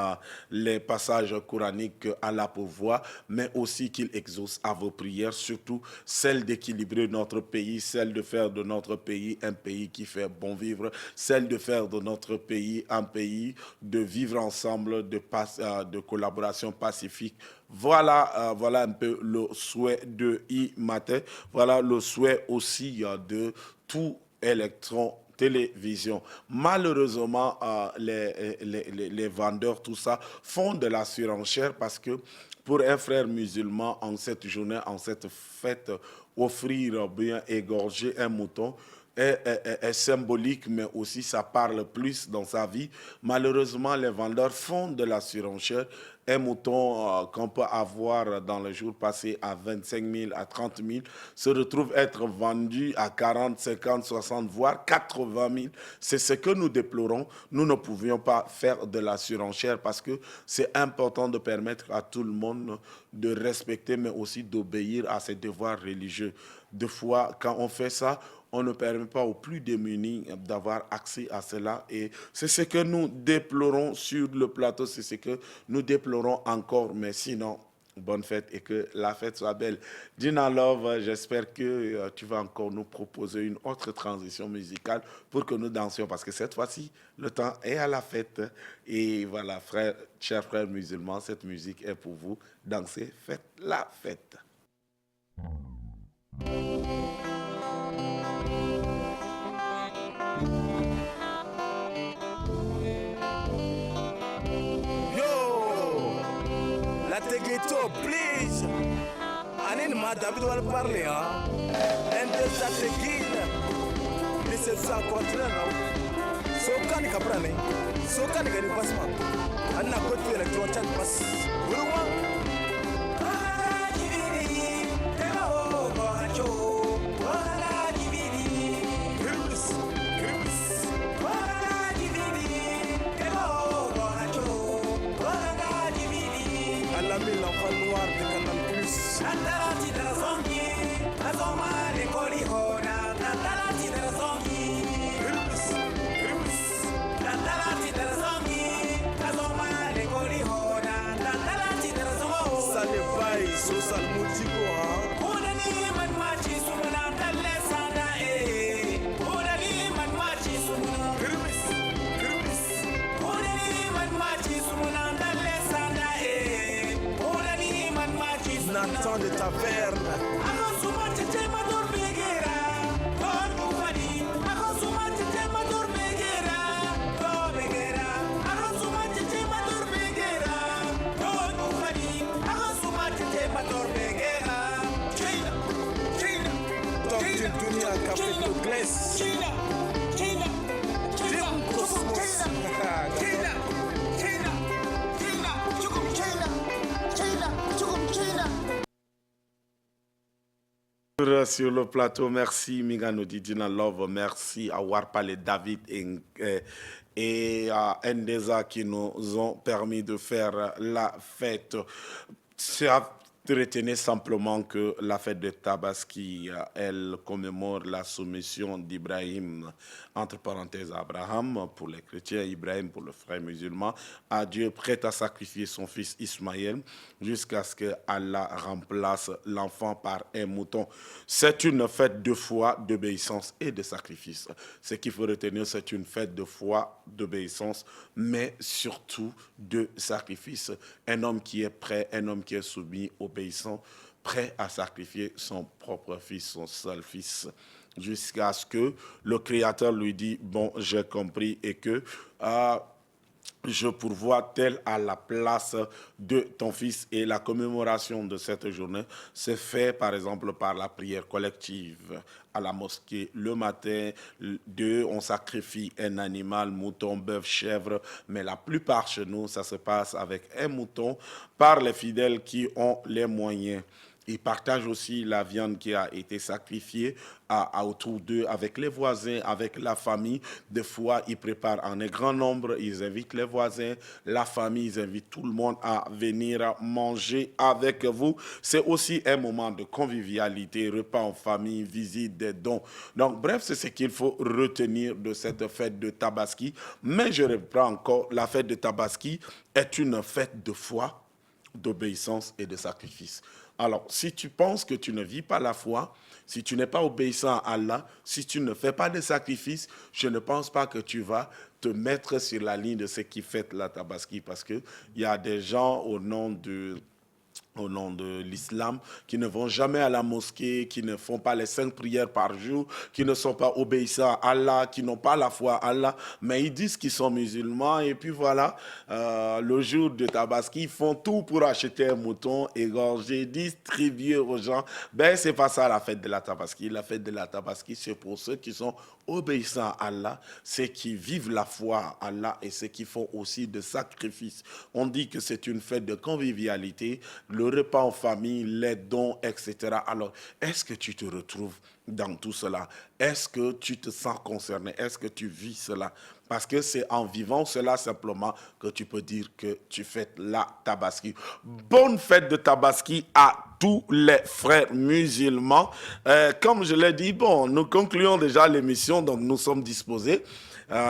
les passages coraniques que Allah pourvoit, mais aussi qu'il exauce à vos prières, surtout celle d'équilibrer notre pays, celle de faire de notre pays un pays qui fait bon vivre, celle de faire de notre pays un pays de vivre ensemble, de collaboration pacifique. Voilà, voilà un peu le souhait de IMATER. Voilà le souhait aussi de tout Electron Télévision. Malheureusement, les vendeurs, tout ça, font de la surenchère parce que pour un frère musulman, en cette journée, en cette fête, offrir bien égorger un mouton est symbolique, mais aussi ça parle plus dans sa vie. Malheureusement, les vendeurs font de la surenchère. Un mouton qu'on peut avoir dans le jour passé à 25 000, à 30 000, se retrouve être vendu à 40, 50, 60, voire 80 000. C'est ce que nous déplorons. Nous ne pouvions pas faire de la surenchère parce que c'est important de permettre à tout le monde de respecter, mais aussi d'obéir à ses devoirs religieux. Des fois, quand on fait ça, on ne permet pas aux plus démunis d'avoir accès à cela. Et c'est ce que nous déplorons sur le plateau, c'est ce que nous déplorons encore. Mais sinon, bonne fête et que la fête soit belle. Gina Love, j'espère que tu vas encore nous proposer une autre transition musicale pour que nous dansions. Parce que cette fois-ci, le temps est à la fête. Et voilà, chers frères musulmans, cette musique est pour vous. Dansez, faites la fête. Tegeto, please. Anen ma David va parler, hein. Un des ateguines. 1741, non. Sokani kaprane. Sokani gani pasma. Anna kotu Electron chat pas. Buruma. L'enfant noir de Canal Plus. Ça n'est pas social moutico, Nathan de Taverne. Top d'une dunia café de glace. Sur le plateau, merci Miganodi Dina Love, merci à Warpal et David et à Ndeza qui nous ont permis de faire la fête. Retenez simplement que la fête de Tabaski, elle commémore la soumission d'Ibrahim, entre parenthèses Abraham pour les chrétiens, Ibrahim pour le frère musulman, à Dieu prêt à sacrifier son fils Ismaël jusqu'à ce que Allah remplace l'enfant par un mouton. C'est une fête de foi, d'obéissance et de sacrifice. Ce qu'il faut retenir, c'est une fête de foi, d'obéissance, mais surtout de sacrifice. Un homme qui est prêt, un homme qui est soumis, obéissant, prêt à sacrifier son propre fils, son seul fils, jusqu'à ce que le Créateur lui dit « Bon, j'ai compris » et que je pourvois tel à la place de ton fils. Et la commémoration de cette journée se fait par exemple par la prière collective à la mosquée le matin. On sacrifie un animal, mouton, bœuf, chèvre, mais la plupart chez nous, ça se passe avec un mouton par les fidèles qui ont les moyens. Ils partagent aussi la viande qui a été sacrifiée autour d'eux, avec les voisins, avec la famille. Des fois, ils préparent en un grand nombre, ils invitent les voisins, la famille, ils invitent tout le monde à venir manger avec vous. C'est aussi un moment de convivialité, repas en famille, visite, des dons. Donc, bref, c'est ce qu'il faut retenir de cette fête de Tabaski. Mais je reprends encore, la fête de Tabaski est une fête de foi, d'obéissance et de sacrifice. Alors, si tu penses que tu ne vis pas la foi, si tu n'es pas obéissant à Allah, si tu ne fais pas de sacrifice, je ne pense pas que tu vas te mettre sur la ligne de ceux qui fêtent la Tabaski, parce qu'il y a des gens au nom de l'islam, qui ne vont jamais à la mosquée, qui ne font pas les 5 prières par jour, qui ne sont pas obéissants à Allah, qui n'ont pas la foi à Allah, mais ils disent qu'ils sont musulmans, et puis voilà, le jour de Tabaski, ils font tout pour acheter un mouton, égorger, distribuer aux gens. Ben, c'est pas ça la fête de la Tabaski. La fête de la Tabaski, c'est pour ceux qui sont obéissants à Allah, ceux qui vivent la foi à Allah et ceux qui font aussi de sacrifices. On dit que c'est une fête de convivialité, le repas en famille, les dons, etc. Alors, est-ce que tu te retrouves dans tout cela? Est-ce que tu te sens concerné? Est-ce que tu vis cela? Parce que c'est en vivant cela simplement que tu peux dire que tu fêtes la Tabaski. Bonne fête de Tabaski à tous les frères musulmans. Comme je l'ai dit, bon, nous concluons déjà l'émission, donc nous sommes disposés.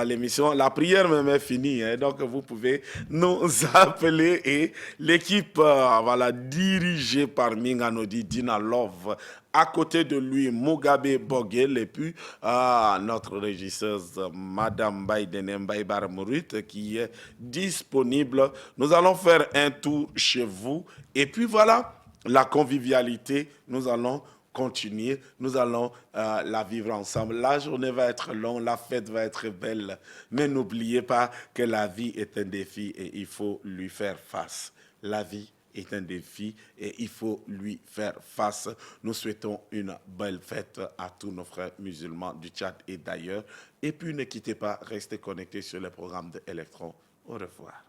L'émission, la prière même est finie, hein, donc vous pouvez nous appeler et l'équipe voilà, dirigée par Miganodi Dina Love, à côté de lui Mugabe Bogel et puis notre régisseuse Madame Baïdene Mbaïbar Mourut qui est disponible. Nous allons faire un tour chez vous et puis voilà, la convivialité, nous allons continuer, nous allons la vivre ensemble. La journée va être longue, la fête va être belle, mais n'oubliez pas que la vie est un défi et il faut lui faire face. La vie est un défi et il faut lui faire face. Nous souhaitons une belle fête à tous nos frères musulmans du Tchad et d'ailleurs. Et puis ne quittez pas, restez connectés sur les programmes de Electron. Au revoir.